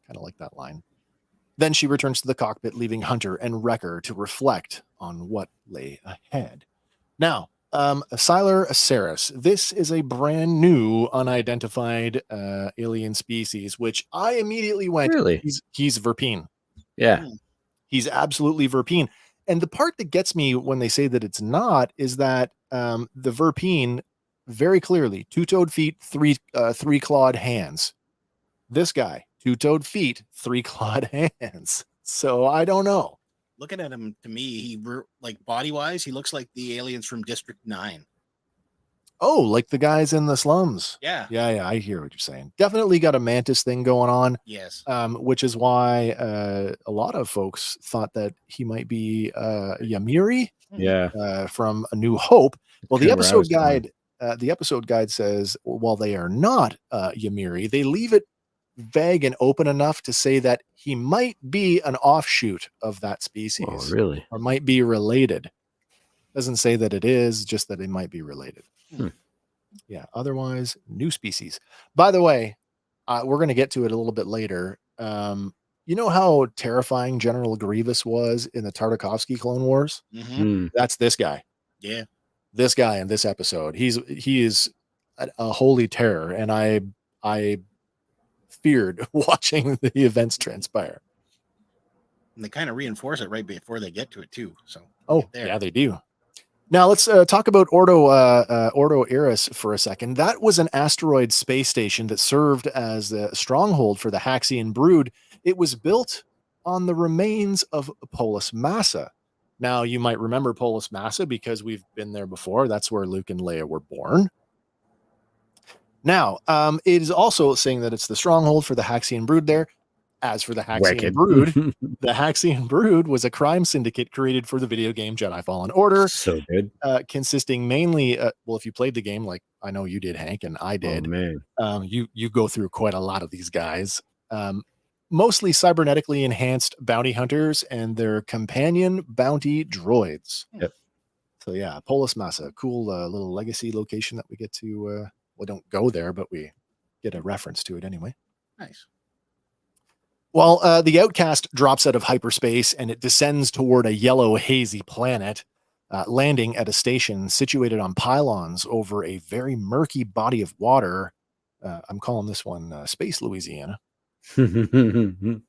Kind of like that line. Then she returns to the cockpit, leaving Hunter and Wrecker to reflect on what lay ahead. Now, Sylar Ceres. This is a brand new unidentified alien species, which I immediately went, Really? he's Verpine. Yeah. He's absolutely Verpine. And the part that gets me when they say that it's not is that the Verpine, very clearly, 2-toed feet, three-clawed hands. This guy, 2-toed feet, 3-clawed hands. So I don't know. Looking at him, to me, like body-wise, he looks like the aliens from District 9. Oh, like the guys in the slums. Yeah. Yeah, I hear what you're saying. Definitely got a mantis thing going on. Yes. Which is why a lot of folks thought that he might be Ymiri Yeah. from A New Hope. Well, the Kinda where I was episode guide says while they are not Ymiri, they leave it vague and open enough to say that he might be an offshoot of that species. Oh, really? Or might be related. Doesn't say that it is, just that they might be related. Yeah, otherwise, new species. By the way, we're going to get to it a little bit later. You know how terrifying General Grievous was in the Tartakovsky Clone Wars? That's this guy. Yeah. This guy in this episode. He is a holy terror, and I feared watching the events transpire. And they kind of reinforce it right before they get to it too. So yeah, they do. Now let's talk about Ordo Iris for a second. That was an asteroid space station that served as a stronghold for the Haxian Brood. It was built on the remains of Polis Massa. Now you might remember Polis Massa because we've been there before. That's where Luke and Leia were born. Now, it is also saying that it's the stronghold for the Haxian Brood there. As for the Haxian Wicked. Brood, the Haxian Brood was a crime syndicate created for the video game Jedi Fallen Order, So good. consisting mainly, well, if you played the game, like I know you did, Hank, and I Oh did, man. you go through quite a lot of these guys. Mostly cybernetically enhanced bounty hunters and their companion bounty droids. Yep. So yeah, Polis Massa, cool little legacy location that we get to. We don't go there, but we get a reference to it anyway. Nice. Well, the Outcast drops out of hyperspace and it descends toward a yellow, hazy planet, landing at a station situated on pylons over a very murky body of water. I'm calling this one Space Louisiana. The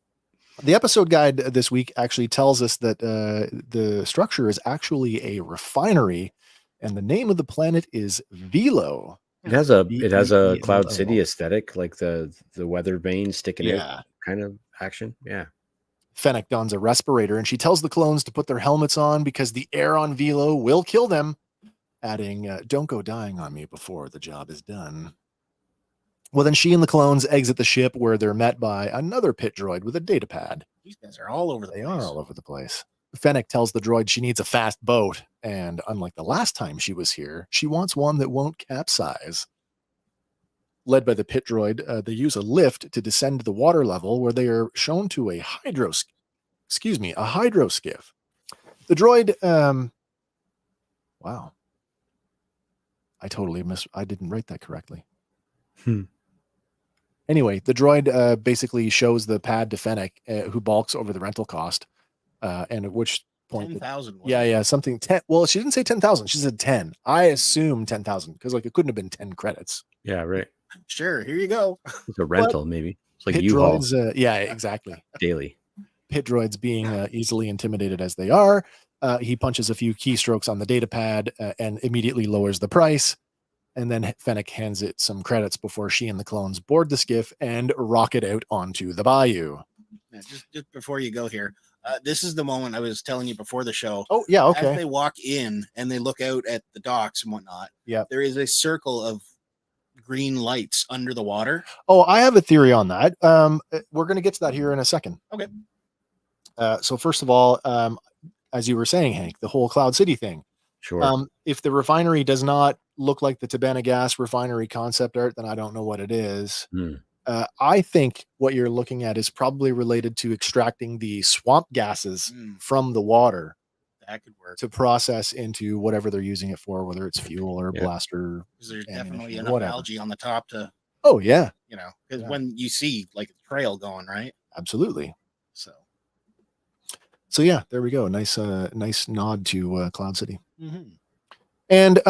episode guide this week actually tells us that the structure is actually a refinery, and the name of the planet is Velo. It has a V-E-E-L-O. Cloud City aesthetic, like the weather vane sticking out Yeah. kind of action. Yeah. Fennec dons a respirator, and she tells the clones to put their helmets on because the air on Velo will kill them, adding, "Don't go dying on me before the job is done." Well, then she and the clones exit the ship, where they're met by another pit droid with a data pad. These guys are all over the They place. are all over the place. Fennec tells the droid she needs a fast boat, and unlike the last time she was here, she wants one that won't capsize. Led by the pit droid, they use a lift to descend to the water level, where they are shown to a hydroskiff. The droid, wow. I didn't write that correctly. Anyway, the droid basically shows the pad to Fennec, who balks over the rental cost. And at which point, 10,000. yeah, something 10. Well, she didn't say 10,000. She said 10. I assume 10,000 because like it couldn't have been 10 credits. Yeah, right. Sure, here you go. It's a rental, maybe. It's like Pit U-Haul droids, yeah, exactly. daily. Pit droids being easily intimidated as they are, he punches a few keystrokes on the data pad and immediately lowers the price. And then Fennec hands it some credits before she and the clones board the skiff and rocket out onto the bayou. Yeah, just before you go here, this is the moment I was telling you before the show. Oh, yeah, As okay. they walk in and they look out at the docks and whatnot, Yep. there is a circle of green lights under the water. Oh, I have a theory on that. We're going to get to that here in a second. Okay. So first of all, as you were saying, Hank, the whole Cloud City thing. Sure. If the refinery does not look like the Tabana gas refinery concept art, then I don't know what it is. I think what you're looking at is probably related to extracting the swamp gases from the water. That could work. To process into whatever they're using it for, whether it's fuel or blaster. Because there's definitely ammunition, enough whatever. algae on the top to, Oh, yeah, because Yeah. when you see like a trail going, right? absolutely. So, So yeah, there we go. Nice nod to Cloud City. mm-hmm. And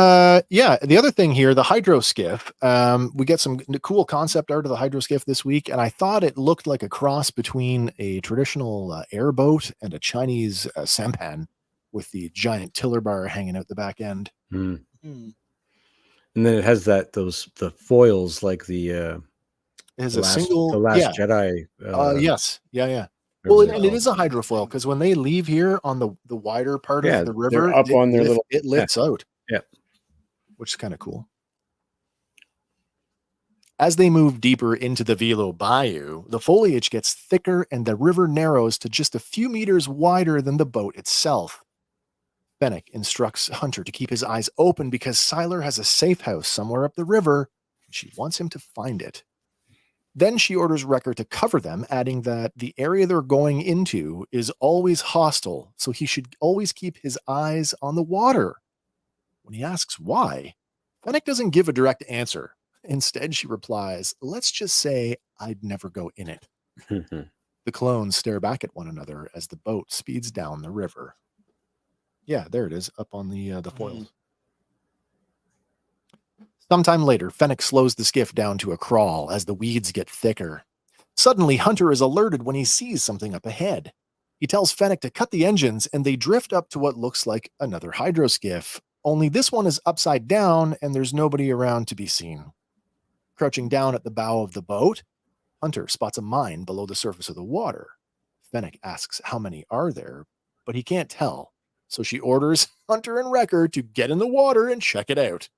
yeah, the other thing here, the hydroskiff, we get some cool concept art of the hydroskiff this week, and I thought it looked like a cross between a traditional airboat and a Chinese sampan with the giant tiller bar hanging out the back end. And then it has the foils like the It has the a last, single, the Last yeah, Jedi. yes, yeah. whatever Well, they're and it called. is a hydrofoil because when they leave here on the wider part Yeah, of the they're river, up on their little- it lifts out. Yeah. Which is kind of cool. As they move deeper into the Velo Bayou, the foliage gets thicker and the river narrows to just a few meters wider than the boat itself. Fennec instructs Hunter to keep his eyes open because Siler has a safe house somewhere up the river, and she wants him to find it. Then she orders Wrecker to cover them, adding that the area they're going into is always hostile, so he should always keep his eyes on the water. When he asks why, Fennec doesn't give a direct answer. Instead, she replies, "Let's just say I'd never go in it." The clones stare back at one another as the boat speeds down the river. Yeah, there it is, up on the foils. Sometime later, Fennec slows the skiff down to a crawl as the weeds get thicker. Suddenly, Hunter is alerted when he sees something up ahead. He tells Fennec to cut the engines, and they drift up to what looks like another hydroskiff. Only this one is upside down, and there's nobody around to be seen. Crouching down at the bow of the boat, Hunter spots a mine below the surface of the water. Fennec asks how many are there, but he can't tell. So she orders Hunter and Wrecker to get in the water and check it out.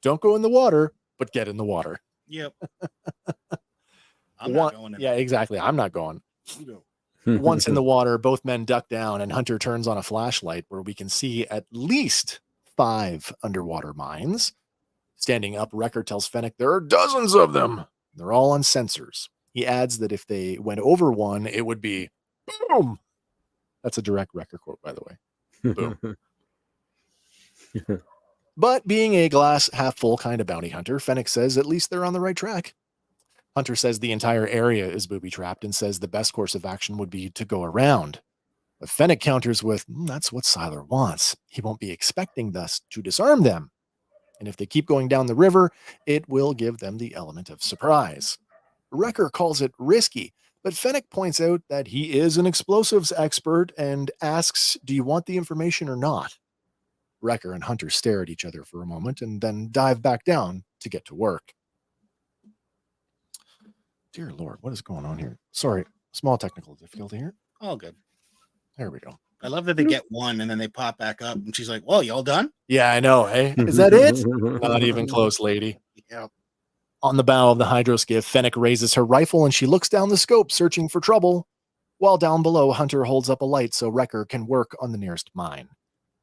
Don't go in the water, but get in the water. Yep. I'm not going in. Yeah, exactly. I'm not going. Once in the water, both men duck down, and Hunter turns on a flashlight where we can see at least 5 underwater mines. Standing up, Wrecker tells Fennec there are dozens of them. They're all on sensors. He adds that if they went over one, it would be boom. That's a direct Wrecker quote, by the way. Boom. But being a glass half full kind of bounty hunter, Fennec says at least they're on the right track. Hunter says the entire area is booby-trapped and says the best course of action would be to go around. But Fennec counters with, that's what Siler wants. He won't be expecting us to disarm them. And if they keep going down the river, it will give them the element of surprise. Wrecker calls it risky, but Fennec points out that he is an explosives expert and asks, do you want the information or not? Wrecker and Hunter stare at each other for a moment and then dive back down to get to work. Dear Lord, what is going on here? Sorry, small technical difficulty here. All good. There we go. I love that they get one and then they pop back up and she's like, well, you all done? Yeah, I know. Hey, is that it? Not even close, lady. Yeah. On the bow of the hydroskiff, Fennec raises her rifle and she looks down the scope, searching for trouble. While down below, Hunter holds up a light so Wrecker can work on the nearest mine.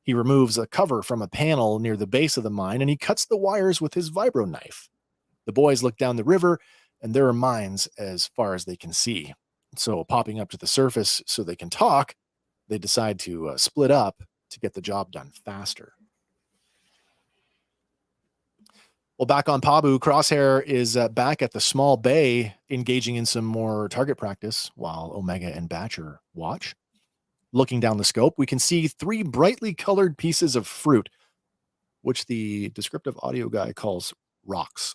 He removes a cover from a panel near the base of the mine and he cuts the wires with his vibro knife. The boys look down the river and there are mines as far as they can see. So popping up to the surface so they can talk, they decide to split up to get the job done faster. Well, back on Pabu, Crosshair is back at the small bay, engaging in some more target practice while Omega and Batcher watch. Looking down the scope, we can see 3 brightly colored pieces of fruit, which the descriptive audio guy calls rocks.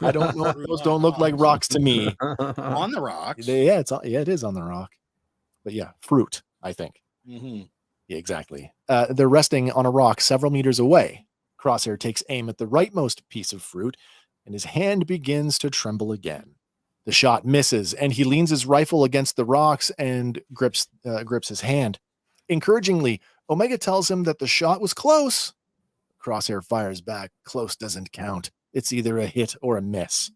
I don't know. Those don't look like rocks to me. On the rocks. Yeah, it is on the rock. But yeah, fruit, I think. Mm-hmm. Yeah, exactly. They're resting on a rock several meters away. Crosshair takes aim at the rightmost piece of fruit, and his hand begins to tremble again. The shot misses, and he leans his rifle against the rocks and grips his hand. Encouragingly, Omega tells him that the shot was close. Crosshair fires back. Close doesn't count. It's either a hit or a miss.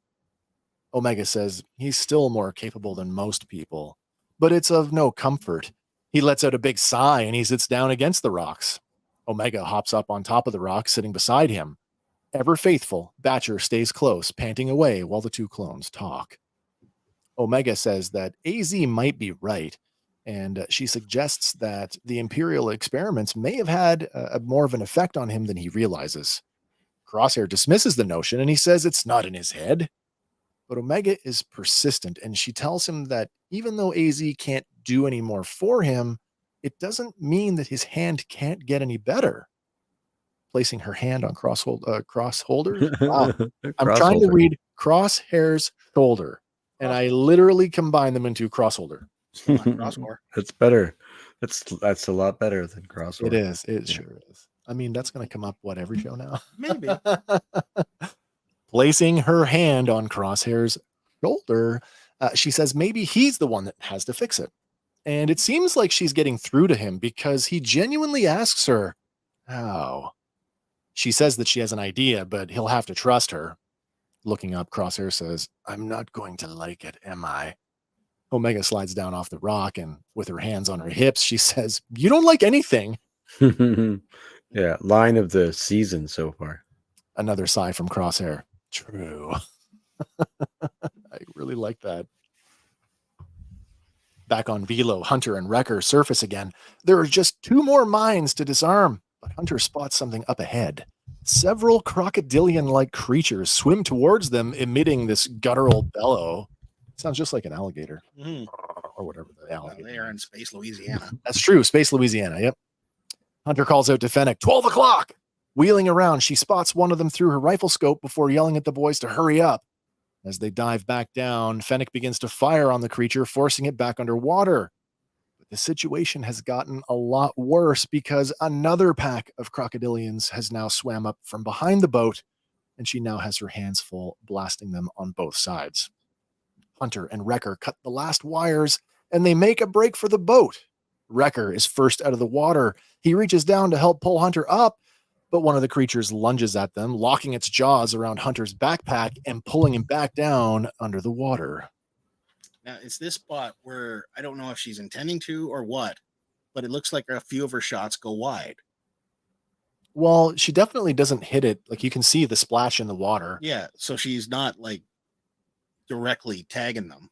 Omega says he's still more capable than most people, but it's of no comfort. He lets out a big sigh and he sits down against the rocks. Omega hops up on top of the rock, sitting beside him. Ever faithful, Batcher stays close, panting away while the 2 clones talk. Omega says that AZ might be right, and she suggests that the Imperial experiments may have had more of an effect on him than he realizes. Crosshair dismisses the notion, and he says it's not in his head. But Omega is persistent, and she tells him that even though AZ can't do any more for him, it doesn't mean that his hand can't get any better. Placing her hand on crossholder. Wow. I'm trying to read Crosshair's shoulder, and I literally combine them into crossholder. Crossbar. That's better. That's a lot better than crossholder. It is. It sure is. I mean, that's going to come up, every show now? Maybe. Placing her hand on Crosshair's shoulder, she says maybe he's the one that has to fix it. And it seems like she's getting through to him because he genuinely asks her, how? She says that she has an idea, but he'll have to trust her. Looking up, Crosshair says, I'm not going to like it, am I? Omega slides down off the rock, and with her hands on her hips, she says, you don't like anything. Yeah, line of the season so far. Another sigh from Crosshair. True. I really like that. Back on Velo, Hunter and Wrecker surface again. There are just 2 more mines to disarm, but Hunter spots something up ahead. Several crocodilian-like creatures swim towards them, emitting this guttural bellow. Sounds just like an alligator. Mm-hmm. Or whatever the alligator. They are in Space Louisiana. That's true. Space Louisiana. Yep. Hunter calls out to Fennec, 12 o'clock. Wheeling around, she spots one of them through her rifle scope before yelling at the boys to hurry up. As they dive back down, Fennec begins to fire on the creature, forcing it back underwater. But the situation has gotten a lot worse because another pack of crocodilians has now swam up from behind the boat, and she now has her hands full, blasting them on both sides. Hunter and Wrecker cut the last wires, and they make a break for the boat. Wrecker is first out of the water. He reaches down to help pull Hunter up, but one of the creatures lunges at them, locking its jaws around Hunter's backpack and pulling him back down under the water. Now, it's this spot where I don't know if she's intending to or what, but it looks like a few of her shots go wide. Well, she definitely doesn't hit it. Like you can see the splash in the water. Yeah, so she's not like directly tagging them.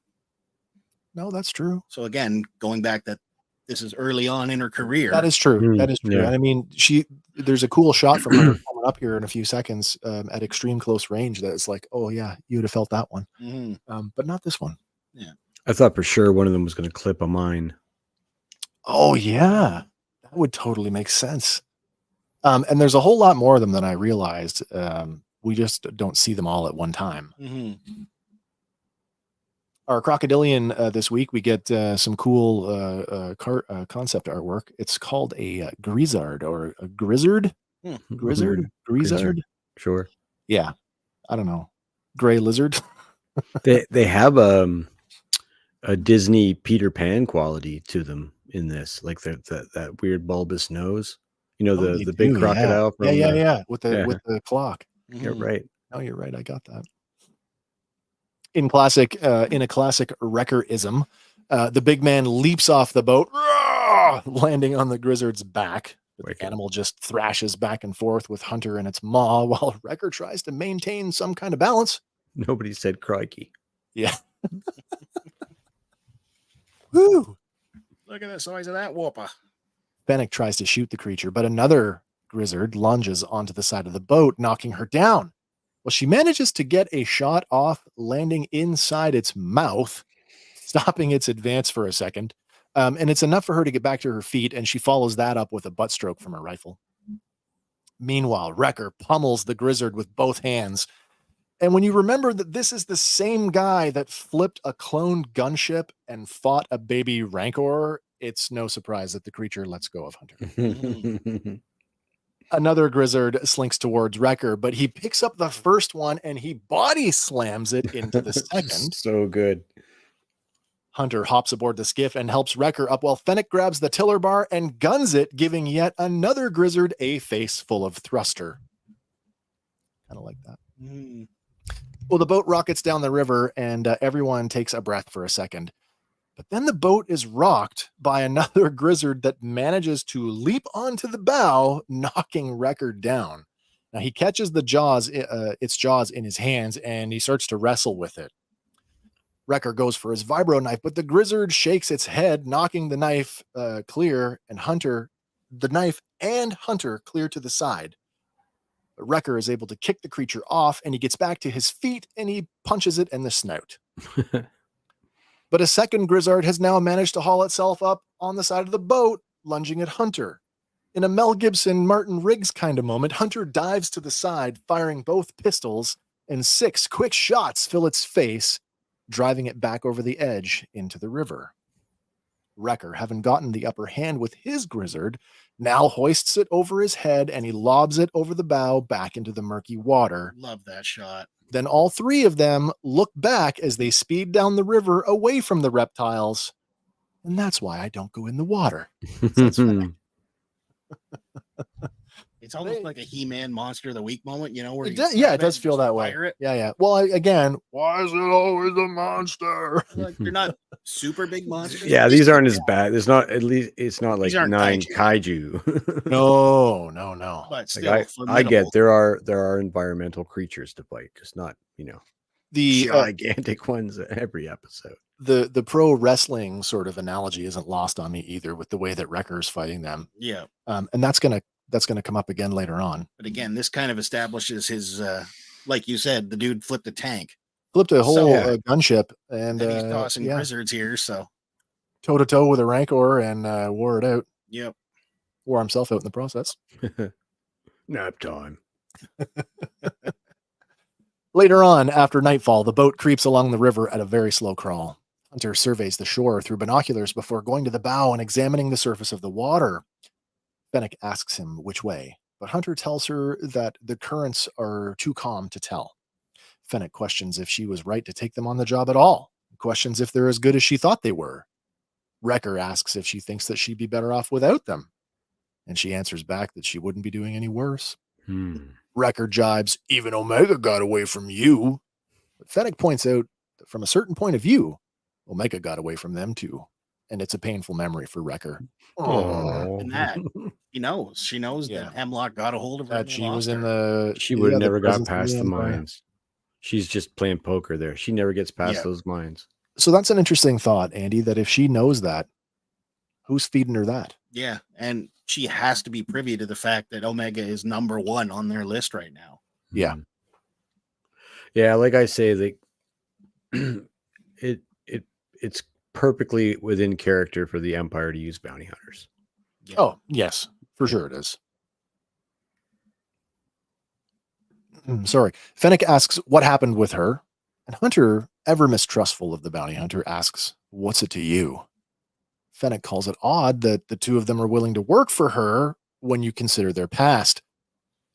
No, that's true. So again, going back that this is early on in her career. That is true. That is true. Yeah. And I mean, there's a cool shot from her coming up here in a few seconds at extreme close range. That is like, oh yeah, you would have felt that one, but not this one. Yeah. I thought for sure one of them was going to clip a mine. Oh yeah, that would totally make sense. And there's a whole lot more of them than I realized. We just don't see them all at one time. Our crocodilian this week, we get some cool concept artwork. It's called a grizzard or a grizzard. Grizzard. Sure. Yeah, I don't know. Gray lizard. They have a Disney Peter Pan quality to them in this, like that weird bulbous nose. You know, the big crocodile. Yeah. With the clock. You're right. No, you're right. I got that. In a classic Wrecker-ism, the big man leaps off the boat, landing on the grizzard's back. The animal just thrashes back and forth with Hunter and its maw while Wrecker tries to maintain some kind of balance. Nobody said crikey. Yeah. Woo! Look at the size of that whopper. Fennec tries to shoot the creature, but another grizzard lunges onto the side of the boat, knocking her down. Well, she manages to get a shot off, landing inside its mouth, stopping its advance for a second. And it's enough for her to get back to her feet, and she follows that up with a butt stroke from her rifle. Meanwhile, Wrecker pummels the grizzard with both hands. And when you remember that this is the same guy that flipped a cloned gunship and fought a baby Rancor, it's no surprise that the creature lets go of Hunter. Another grizzard slinks towards Wrecker, but he picks up the first one and he body slams it into the second. So good. Hunter hops aboard the skiff and helps Wrecker up while Fennec grabs the tiller bar and guns it, giving yet another grizzard a face full of thruster. Kind of like that. Well, the boat rockets down the river and everyone takes a breath for a second. But then the boat is rocked by another grizzard that manages to leap onto the bow, knocking Wrecker down. Now he catches its jaws in his hands, and he starts to wrestle with it. Wrecker goes for his vibro knife, but the grizzard shakes its head, knocking the knife clear, and Hunter clear to the side. But Wrecker is able to kick the creature off, and he gets back to his feet, and he punches it in the snout. But a second grizzard has now managed to haul itself up on the side of the boat, lunging at Hunter. In a Mel Gibson, Martin Riggs kind of moment, Hunter dives to the side, firing both pistols, and 6 quick shots fill its face, driving it back over the edge into the river. Wrecker, having gotten the upper hand with his grizzard, now hoists it over his head, and he lobs it over the bow back into the murky water. Love that shot. Then all 3 of them look back as they speed down the river away from the reptiles. And that's why I don't go in the water. It's almost like a He-Man Monster of the Week moment, you know, where it does feel that way. Yeah. Well, again, why is it always a monster? Like, they're not super big monsters. Yeah, these aren't as bad. It's not like 9 kaiju. No. But still, Like I get there are environmental creatures to fight, just not, the gigantic ones every episode. The pro wrestling sort of analogy isn't lost on me either, with the way that Wrecker's fighting them. Yeah. And that's gonna come up again later on. But again, this kind of establishes his like you said, the dude flipped a tank. Flipped a whole gunship, and he's tossing grizzards here, so toe to toe with a Rancor and wore it out. Yep. Wore himself out in the process. Nap time. Later on, after nightfall, the boat creeps along the river at a very slow crawl. Hunter surveys the shore through binoculars before going to the bow and examining the surface of the water. Fennec asks him which way, but Hunter tells her that the currents are too calm to tell. Fennec questions if she was right to take them on the job at all, questions if they're as good as she thought they were. Wrecker asks if she thinks that she'd be better off without them, and she answers back that she wouldn't be doing any worse. Wrecker jibes, even Omega got away from you. But Fennec points out that from a certain point of view, Omega got away from them too. And it's a painful memory for Wrecker. Oh, And that he knows. She knows Yeah. that Hemlock got a hold of her. That And she was in her. the she would have the never got presence of past the Empire. mines. She's just playing poker there. She never gets past Yeah. those mines. So that's an interesting thought, Andy, that if she knows that, who's feeding her that? Yeah, and she has to be privy to the fact that Omega is number 1 on their list right now. Yeah. Mhm. Yeah, like I say, like it's perfectly within character for the Empire to use bounty hunters. Yeah. Oh, yes, for sure it is. Sorry. Fennec asks what happened with her, and Hunter, ever mistrustful of the bounty hunter, asks, "What's it to you?" Fennec calls it odd that the two of them are willing to work for her when you consider their past.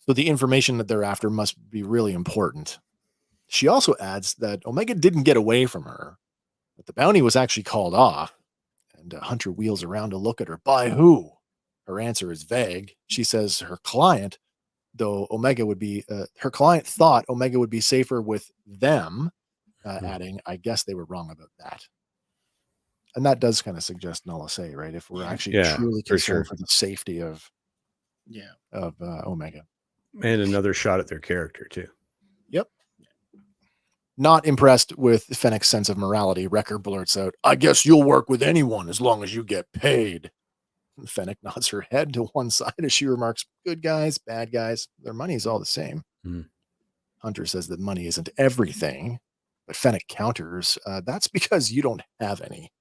So the information that they're after must be really important. She also adds that Omega didn't get away from her, but the bounty was actually called off. And Hunter wheels around to look at her. By who? Her answer is vague. She says her client, though Omega would be, her client thought Omega would be safer with them, adding, I guess they were wrong about that. And that does kind of suggest null say, right? If we're actually Yeah, truly for concerned sure. for the safety of Omega. And another shot at their character too. Yep. Not impressed with Fennec's sense of morality, Wrecker blurts out, "I guess you'll work with anyone as long as you get paid." Fennec nods her head to one side as she remarks, "Good guys, bad guys, their money's all the same." Hunter says that money isn't everything, but Fennec counters, "That's because you don't have any."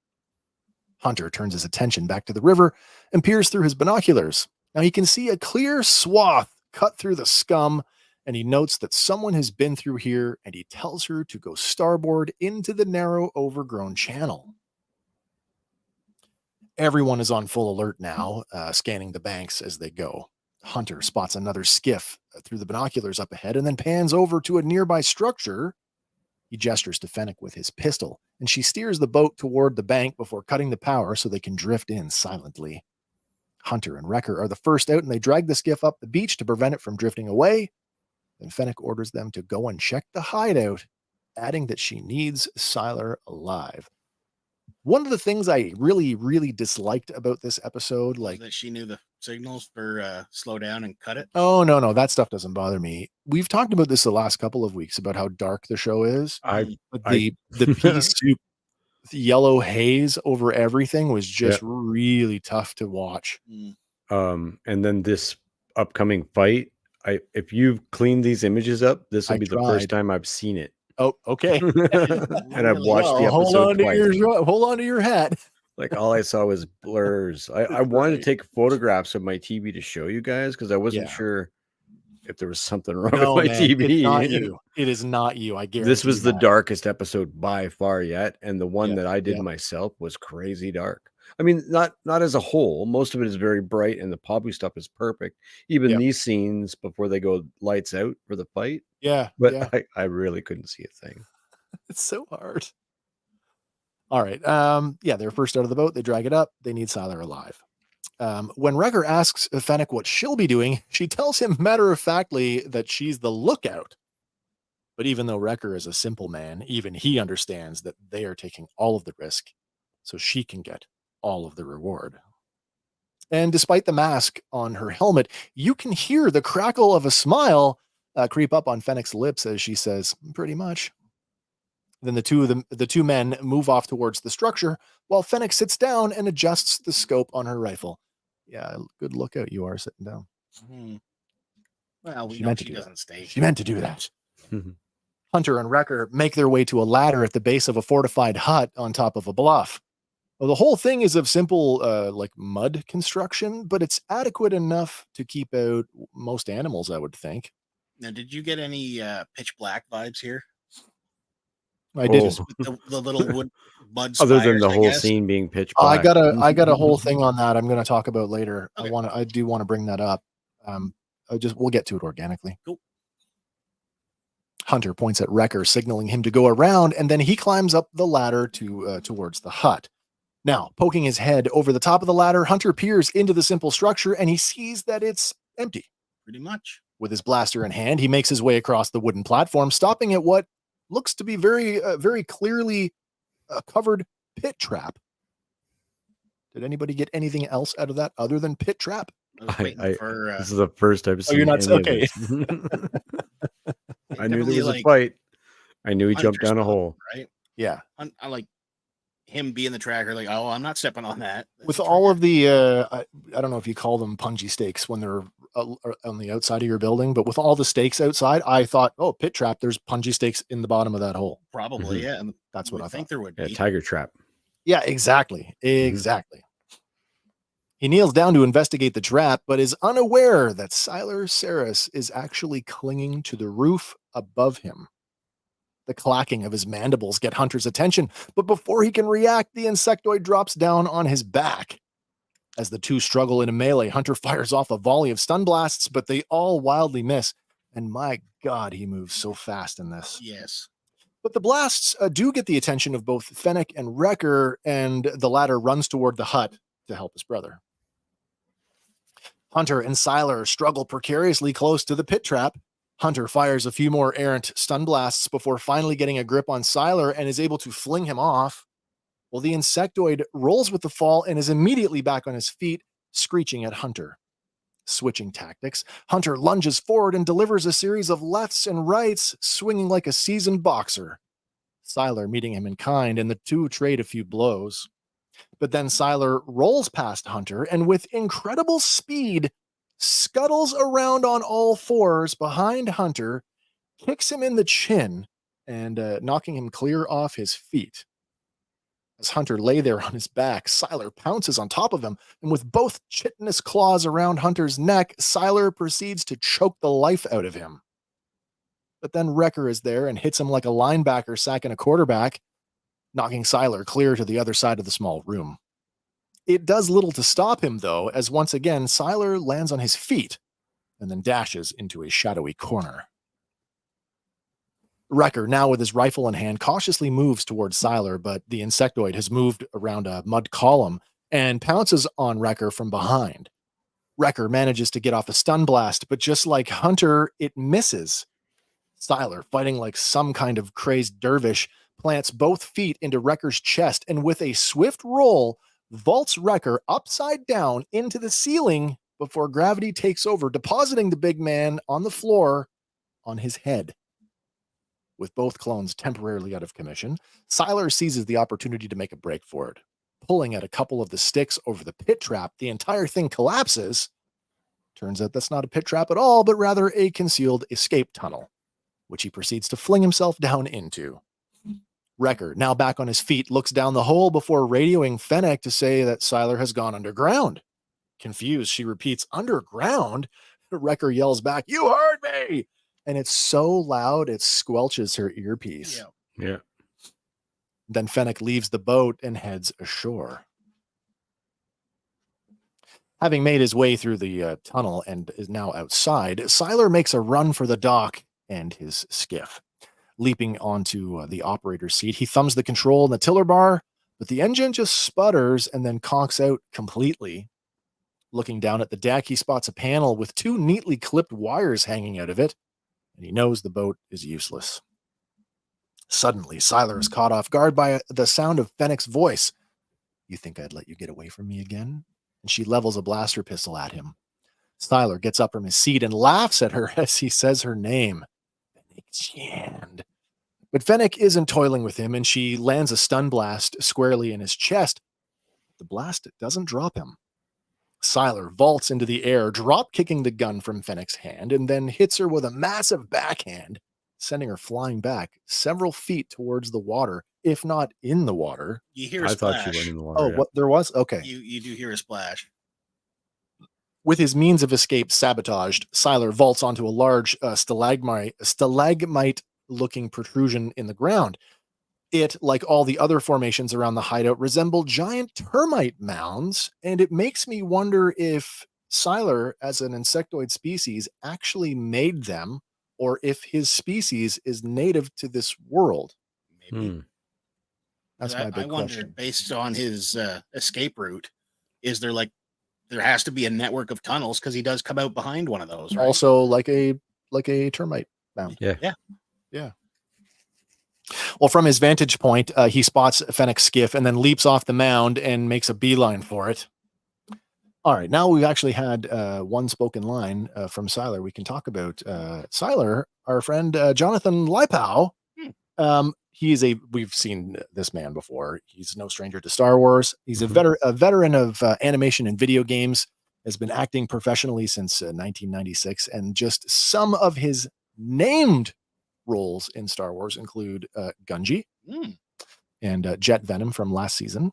Hunter turns his attention back to the river and peers through his binoculars. Now he can see a clear swath cut through the scum, and he notes that someone has been through here, and he tells her to go starboard into the narrow, overgrown channel. Everyone is on full alert now, scanning the banks as they go. Hunter spots another skiff through the binoculars up ahead and then pans over to a nearby structure. He gestures to Fennec with his pistol, and she steers the boat toward the bank before cutting the power so they can drift in silently. Hunter and Wrecker are the first out, and they drag the skiff up the beach to prevent it from drifting away. Then Fennec orders them to go and check the hideout, adding that she needs Siler alive. One of the things I really, really disliked about this episode, like that she knew the signals for slow down and cut it. Oh, no, that stuff doesn't bother me. We've talked about this the last couple of weeks about how dark the show is. The pea soup, the yellow haze over everything was just really tough to watch. And then this upcoming fight, if you've cleaned these images up, this will be the first time I've seen it. Oh, okay. And I've watched the episode hold on to your hat. Like all I saw was blurs. I wanted to take photographs of my TV to show you guys because I wasn't sure if there was something wrong with my TV. It's not you. It is not you. I guarantee. This was the darkest episode by far yet, and the one that I did myself was crazy dark. I mean, not as a whole. Most of it is very bright, and the poppy stuff is perfect. Even these scenes before they go lights out for the fight. But I really couldn't see a thing. It's so hard. All right. They're first out of the boat. They drag it up. They need Siler alive. When Wrecker asks Fennec what she'll be doing, she tells him matter-of-factly that she's the lookout. But even though Wrecker is a simple man, even he understands that they are taking all of the risk so she can get all of the reward. And despite the mask on her helmet, you can hear the crackle of a smile creep up on Fennec's lips as she says, "Pretty much." Then the two men move off towards the structure while Fennec sits down and adjusts the scope on her rifle. Yeah, good lookout you are sitting down. Well, we know she doesn't stay. She meant to do that. Hunter and Wrecker make their way to a ladder at the base of a fortified hut on top of a bluff. Well, the whole thing is of simple, like mud construction, but it's adequate enough to keep out most animals, I would think. Now, did you get any pitch black vibes here? I did. With the little wood mud Other spires, than the whole scene being pitch black. I got a whole thing on that I'm going to talk about later. Okay. I do want to bring that up. We'll get to it organically. Cool. Hunter points at Wrecker, signaling him to go around, and then he climbs up the ladder towards the hut. Now, poking his head over the top of the ladder, Hunter peers into the simple structure, and he sees that it's empty. Pretty much. With his blaster in hand, he makes his way across the wooden platform, stopping at what looks to be very, very clearly covered pit trap. Did anybody get anything else out of that other than pit trap? I was waiting for This is the first I've seen you're not- any okay. of this. I knew there definitely, was a like, fight. I knew he hunter jumped down a stuff, hole. right? Yeah. I like him being the tracker, like, oh, I'm not stepping on that. That's With a all of trigger. the, I don't know if you call them punji stakes when they're on the outside of your building, but with all the stakes outside, I thought, oh, pit trap, there's punji stakes in the bottom of that hole. Probably, Mhm. yeah. And That's you what would I think thought. there would Yeah, be. tiger trap. Yeah, exactly. Exactly. He kneels down to investigate the trap, but is unaware that Siler Saris is actually clinging to the roof above him. The clacking of his mandibles get Hunter's attention, but before he can react, the insectoid drops down on his back. As the two struggle in a melee, Hunter fires off a volley of stun blasts, but they all wildly miss. And my God, he moves so fast in this. Yes. But the blasts do get the attention of both Fennec and Wrecker, and the latter runs toward the hut to help his brother. Hunter and Siler struggle precariously close to the pit trap. Hunter fires a few more errant stun blasts before finally getting a grip on Siler and is able to fling him off. Well, the insectoid rolls with the fall and is immediately back on his feet, screeching at Hunter. Switching tactics, Hunter lunges forward and delivers a series of lefts and rights, swinging like a seasoned boxer. Siler meeting him in kind, and the two trade a few blows. But then Siler rolls past Hunter and with incredible speed scuttles around on all fours behind Hunter, kicks him in the chin, and knocking him clear off his feet. As Hunter lay there on his back, Siler pounces on top of him, and with both chitinous claws around Hunter's neck, Siler proceeds to choke the life out of him. But then Wrecker is there and hits him like a linebacker sacking a quarterback, knocking Siler clear to the other side of the small room. It does little to stop him, though, as once again, Siler lands on his feet and then dashes into a shadowy corner. Wrecker, now with his rifle in hand, cautiously moves towards Siler, but the insectoid has moved around a mud column and pounces on Wrecker from behind. Wrecker manages to get off a stun blast, but just like Hunter, it misses. Siler, fighting like some kind of crazed dervish, plants both feet into Wrecker's chest and with a swift roll, vaults Wrecker upside down into the ceiling before gravity takes over, depositing the big man on the floor on his head. With both clones temporarily out of commission, Siler seizes the opportunity to make a break for it. Pulling at a couple of the sticks over the pit trap, the entire thing collapses. Turns out that's not a pit trap at all, but rather a concealed escape tunnel, which he proceeds to fling himself down into. Wrecker, now back on his feet, looks down the hole before radioing Fennec to say that Siler has gone underground. Confused, she repeats, underground? Wrecker yells back, "You heard me!" And it's so loud it squelches her earpiece. Yeah. Then Fennec leaves the boat and heads ashore. Having made his way through the tunnel and is now outside, Siler makes a run for the dock and his skiff. Leaping onto the operator's seat, he thumbs the control in the tiller bar, but the engine just sputters and then conks out completely. Looking down at the deck, he spots a panel with two neatly clipped wires hanging out of it, and he knows the boat is useless. Suddenly, Siler is caught off guard by the sound of Fennec's voice. "You think I'd let you get away from me again?" And she levels a blaster pistol at him. Siler gets up from his seat and laughs at her as he says her name. Fennec. But Fennec isn't toiling with him, and she lands a stun blast squarely in his chest. The blast doesn't drop him. Siler vaults into the air, drop kicking the gun from Fennec's hand, and then hits her with a massive backhand, sending her flying back several feet towards the water, if not in the water. You hear a I splash. thought she went in the water. Oh, yeah. what there was? Okay. You do hear a splash. With his means of escape sabotaged, Siler vaults onto a large stalagmite-looking protrusion in the ground. It, like all the other formations around the hideout, resemble giant termite mounds, and it makes me wonder if Siler, as an insectoid species, actually made them, or if his species is native to this world. Maybe. Hmm. That's I- my big I wondered, question. based on his escape route, is there there has to be a network of tunnels because he does come out behind one of those, right? Also, like a termite mound. Yeah. Yeah. Yeah. Well, from his vantage point, he spots Fennec's skiff and then leaps off the mound and makes a beeline for it. All right, now we've actually had one spoken line from Siler. We can talk about Siler, our friend Jonathan Lipow. We've seen this man before. He's no stranger to Star Wars. He's a veteran of animation and video games, has been acting professionally since 1996. And just some of his named roles in Star Wars include Gunji and Jet Venom from last season.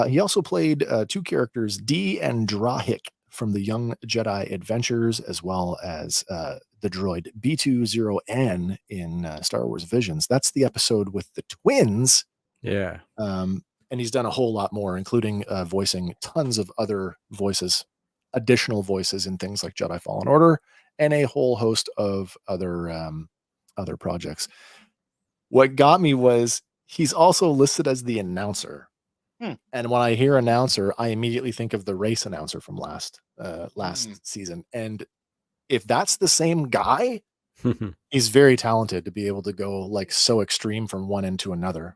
He also played two characters, Dee and Drahik from the Young Jedi Adventures, as well as the droid B20N in Star Wars Visions. That's the episode with the twins. Yeah. And he's done a whole lot more, including voicing tons of other voices, additional voices in things like Jedi Fallen Order, and a whole host of other projects. What got me was he's also listed as the announcer. And when I hear announcer, I immediately think of the race announcer from last season. And if that's the same guy, he's very talented to be able to go like so extreme from one end to another.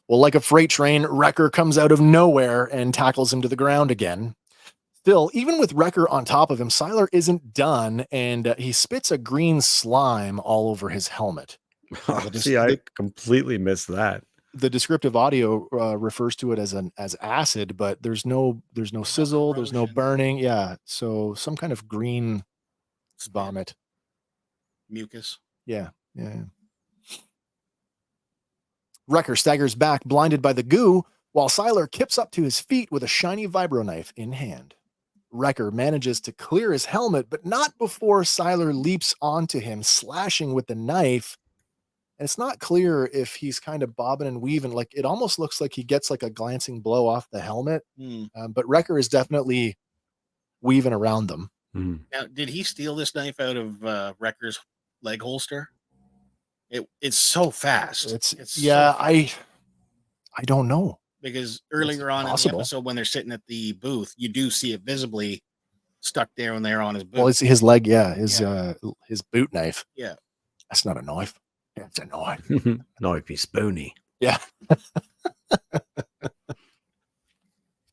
Well, like a freight train, Wrecker comes out of nowhere and tackles him to the ground again. Still, even with Wrecker on top of him, Siler isn't done, and he spits a green slime all over his helmet. See, I completely missed that. The descriptive audio refers to it as acid, but there's no sizzle, there's no burning. Yeah, so some kind of green vomit, mucus. Yeah. Wrecker staggers back, blinded by the goo, while Siler kips up to his feet with a shiny vibro knife in hand. Wrecker manages to clear his helmet, but not before Siler leaps onto him, slashing with the knife. And it's not clear if he's kind of bobbing and weaving. Like, it almost looks like he gets like a glancing blow off the helmet. But Wrecker is definitely weaving around them. Now, did he steal this knife out of Wrecker's leg holster? It's so fast. I don't know. Because earlier on in the episode, when they're sitting at the booth, you do see it visibly stuck there when they're on his boot. Well, it's his leg, his boot knife. Yeah. That's not a knife. It's a knife. Knifey spoony. Yeah.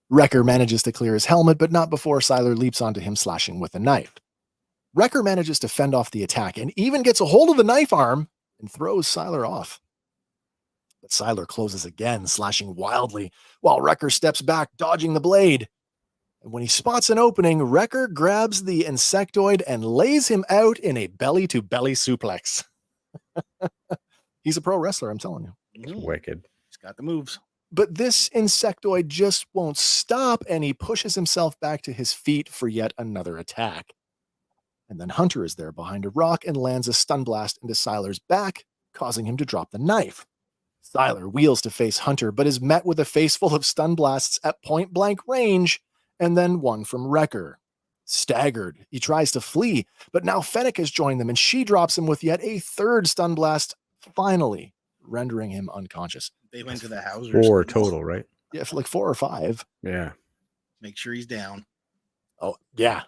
Wrecker manages to clear his helmet, but not before Siler leaps onto him, slashing with a knife. Wrecker manages to fend off the attack and even gets a hold of the knife arm and throws Siler off. But Siler closes again, slashing wildly, while Wrecker steps back, dodging the blade. And when he spots an opening, Wrecker grabs the insectoid and lays him out in a belly-to-belly suplex. He's a pro wrestler, I'm telling you. It's wicked. He's got the moves. But this insectoid just won't stop, and he pushes himself back to his feet for yet another attack. And then Hunter is there behind a rock and lands a stun blast into Siler's back, causing him to drop the knife. Siler wheels to face Hunter, but is met with a face full of stun blasts at point-blank range, and then one from Wrecker. Staggered, he tries to flee, but now Fennec has joined them, and she drops him with yet a third stun blast, finally rendering him unconscious. They went to the house. 4 total, right? Yeah, for like 4 or 5. Yeah. Make sure he's down. Oh, yeah.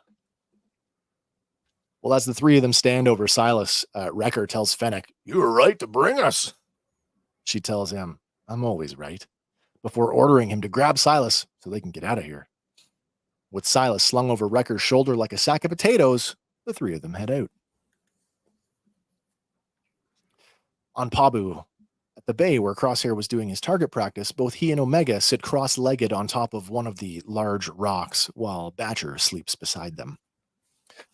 Well, as the three of them stand over Silas, Wrecker tells Fennec, "You were right to bring us." She tells him, "I'm always right," before ordering him to grab Silas so they can get out of here. With Silas slung over Wrecker's shoulder like a sack of potatoes, the three of them head out. On Pabu, at the bay where Crosshair was doing his target practice, both he and Omega sit cross-legged on top of one of the large rocks while Badger sleeps beside them.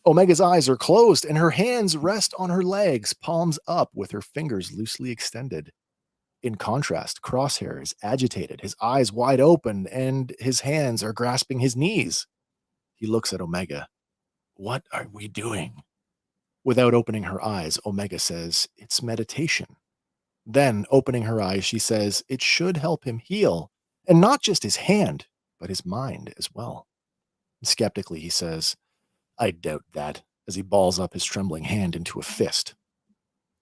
Omega's eyes are closed and her hands rest on her legs, palms up with her fingers loosely extended. In contrast, Crosshair is agitated, his eyes wide open, and his hands are grasping his knees. He looks at Omega. "What are we doing?" Without opening her eyes, Omega says, "It's meditation." Then, opening her eyes, she says, "It should help him heal, and not just his hand, but his mind as well." Skeptically, he says, "I doubt that," as he balls up his trembling hand into a fist.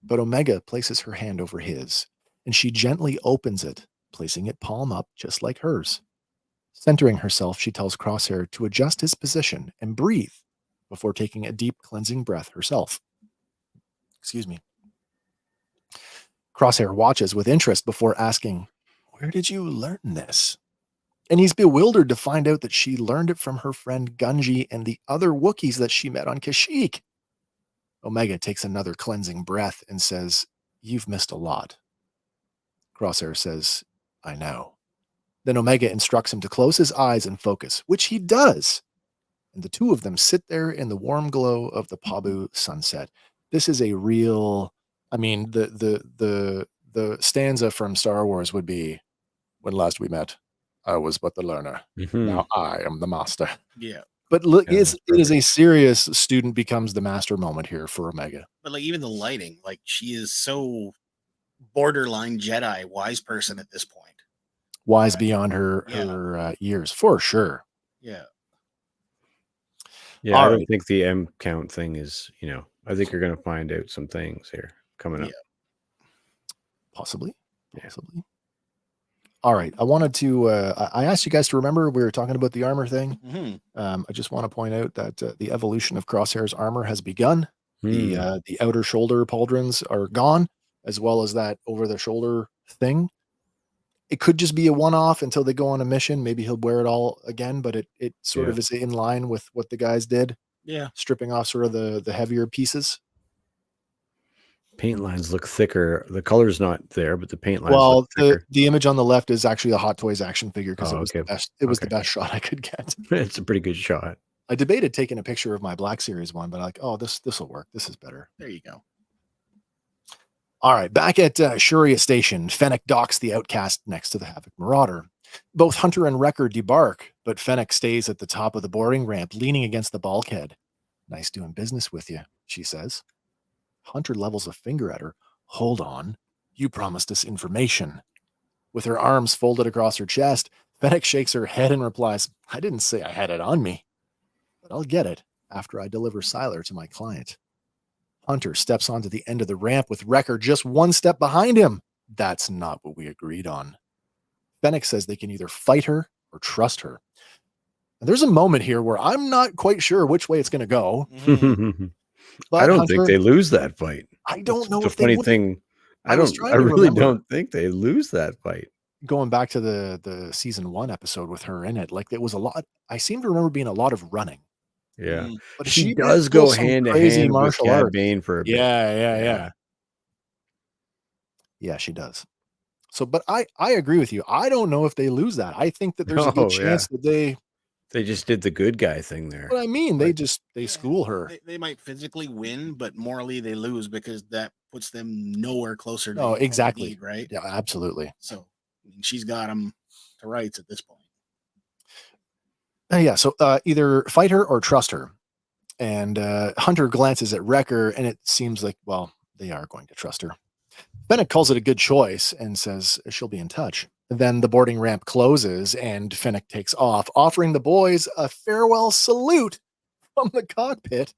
But Omega places her hand over his, and she gently opens it, placing it palm up just like hers. Centering herself, she tells Crosshair to adjust his position and breathe before taking a deep cleansing breath herself. Excuse me. Crosshair watches with interest before asking, "Where did you learn this?" And he's bewildered to find out that she learned it from her friend Gunji and the other Wookiees that she met on Kashyyyk. Omega takes another cleansing breath and says, "You've missed a lot." Crosshair says, "I know." Then Omega instructs him to close his eyes and focus, which he does. And the two of them sit there in the warm glow of the Pabu sunset. This is a real, I mean, the stanza from Star Wars would be, "When last we met, I was but the learner. Mhm. Now I am the master." Yeah. But look, Yeah, it is a perfect. serious student becomes the master moment here for Omega. But like even the lighting, like she is so borderline Jedi wise person at this point. Wise Right. beyond her Yeah. years, for sure. Yeah. Yeah, All I don't right. think the M count thing is, I think you're going to find out some things here coming up. Yeah. Possibly. Yeah. Possibly. All right. I wanted to, I asked you guys to remember we were talking about the armor thing. Mm-hmm. I just want to point out that the evolution of Crosshair's armor has begun. Hmm. The outer shoulder pauldrons are gone, as well as that over the shoulder thing. It could just be a one-off until they go on a mission. Maybe he'll wear it all again, but it sort Yeah. of is in line with what the guys did, Yeah. stripping off sort of the heavier pieces. Paint lines look thicker. The color's not there, but the paint lines Well, look thicker. the image on the left is actually a Hot Toys action figure because Oh, it was the okay. best. It was the Okay. best shot I could get. It's a pretty good shot. I debated taking a picture of my Black Series one, but like, oh, this will work. This is better. There you go. All right, back at Shuria Station, Fennec docks the Outcast next to the Havoc Marauder. Both Hunter and Wrecker debark, but Fennec stays at the top of the boarding ramp, leaning against the bulkhead. "Nice doing business with you," she says. Hunter levels a finger at her. "Hold on. You promised us information." With her arms folded across her chest, Fennec shakes her head and replies, "I didn't say I had it on me, but I'll get it after I deliver Siler to my client." Hunter steps onto the end of the ramp with Wrecker just one step behind him. "That's not what we agreed on." Fennec says they can either fight her or trust her. And there's a moment here where I'm not quite sure which way it's going to go. Mhm. But I don't Hunter, think they lose that fight. I don't That's know the if they funny would. thing. I I was don't. trying I to really remember. don't think they lose that fight. Going back to the season 1 episode with her in it, like there was a lot. I seem to remember being a lot of running. Yeah, Mm. But she she did does pull go some hand to crazy hand with martial Cad arts. Bane for a bit. Yeah. Yeah, she does. So, but I agree with you. I don't know if they lose that. I think that there's a good Oh, yeah. chance that they. They just did the good guy thing there. What I mean, they Like- just they Yeah. school her. They might physically win, but morally they lose because that puts them nowhere closer to No, what they exactly. need, right? Yeah, absolutely. So I mean, she's got them to rights at this point. Yeah, so either fight her or trust her. And Hunter glances at Wrecker, and it seems like, well, they are going to trust her. Fennec calls it a good choice and says she'll be in touch. Then the boarding ramp closes, and Fennec takes off, offering the boys a farewell salute from the cockpit.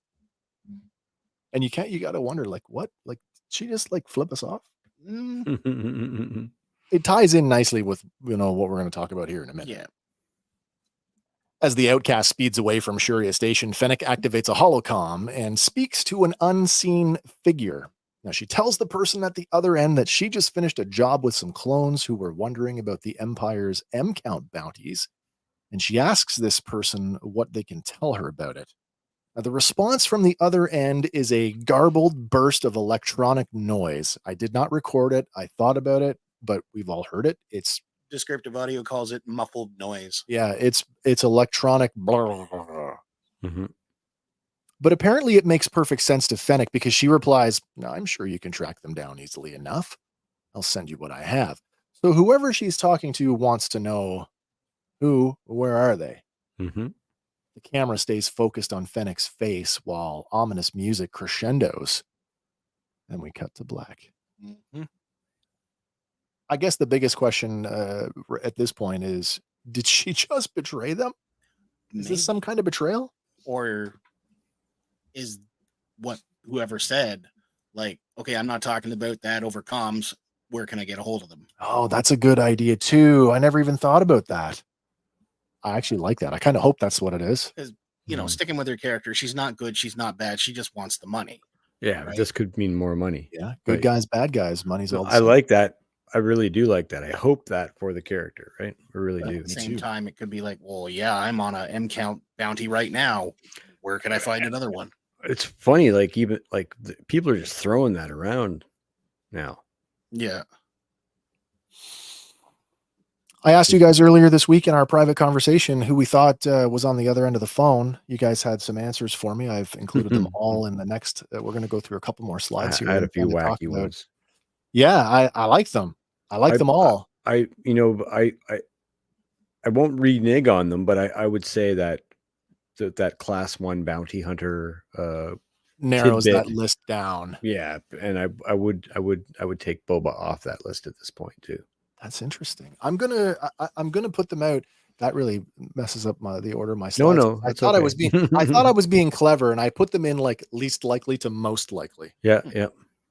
And you got to wonder, like, what? Like, she just like flip us off? Mm, It ties in nicely with, what we're going to talk about here in a minute. yeah. As the Outcast speeds away from Shuria Station, Fennec activates a holocom and speaks to an unseen figure. Now, she tells the person at the other end that she just finished a job with some clones who were wondering about the Empire's M-count bounties, and she asks this person what they can tell her about it. Now, the response from the other end is a garbled burst of electronic noise. I did not record it. I thought about it, but we've all heard it. It's Descriptive audio calls it muffled noise. Yeah, it's electronic. Blah, blah, blah, blah. Mhm. But apparently it makes perfect sense to Fennec because she replies, "No, I'm sure you can track them down easily enough. I'll send you what I have." So whoever she's talking to wants to know where are they? Mhm. The camera stays focused on Fennec's face while ominous music crescendos. And we cut to black. Mhm. I guess the biggest question at this point is, did she just betray them? Is Maybe. this some kind of betrayal? Or is what whoever said, like, okay, I'm not talking about that over comms. Where can I get a hold of them? Oh, that's a good idea too. I never even thought about that. I actually like that. I kind of hope that's what it is. You know, Mhm. sticking with her character, she's not good, she's not bad, she just wants the money. Yeah, Right. this could mean more money. Yeah, good Right. guys, bad guys. Money's all the I same. like that. I really do like that. I hope that for the character, right? I really But do. at the Me same too. time, it could be like, well, yeah, I'm on a M count bounty right now. Where can I find another one? It's funny, like even like people are just throwing that around now. Yeah. I asked you guys earlier this week in our private conversation who we thought was on the other end of the phone. You guys had some answers for me. I've included them all in the next. We're going to go through a couple more slides here. I had a and few kinda talk wacky about- ones. Yeah, I like them. I like them all. I won't renege on them, but I would say that that class 1 bounty hunter Narrows tidbit. that list down. Yeah, and I would take Boba off that list at this point too. That's interesting. I'm gonna put them out. That really messes up the order of my No, slides. no, I that's thought I was okay. being I thought I was being clever, and I put them in like least likely to most likely. Yeah, yeah.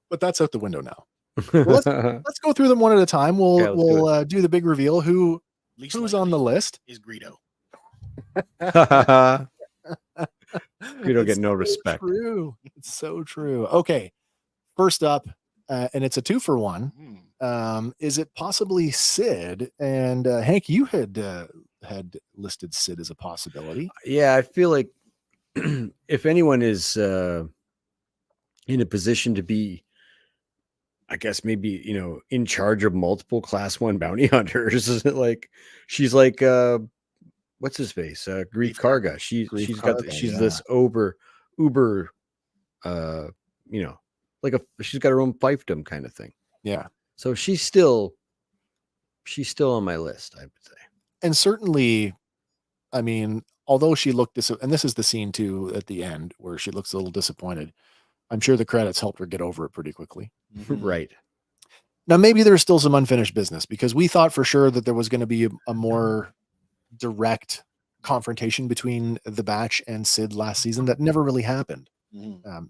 But that's out the window now. Well, let's go through them one at a time. We'll Yeah, let's do we'll do the big reveal. Least Who's on the likely list? is Greedo. We don't get It's no so respect. True. It's so true. Okay. First up, and it's a 2-for-1. Is it possibly Sid? And Hank, you had listed Sid as a possibility. Yeah, I feel like if anyone is in a position to be, I guess maybe, in charge of multiple class 1 bounty hunters, like she's like what's his face? Grief Grief Karga. Grief She's got Karga, she's yeah. this uber like she's got her own fiefdom kind of thing. Yeah. So she's still on my list, I would say. And certainly, I mean, although she looked and this is the scene too at the end where she looks a little disappointed. I'm sure the credits helped her get over it pretty quickly. Right. Now, maybe there's still some unfinished business because we thought for sure that there was going to be a more direct confrontation between the Batch and Sid last season. That never really happened.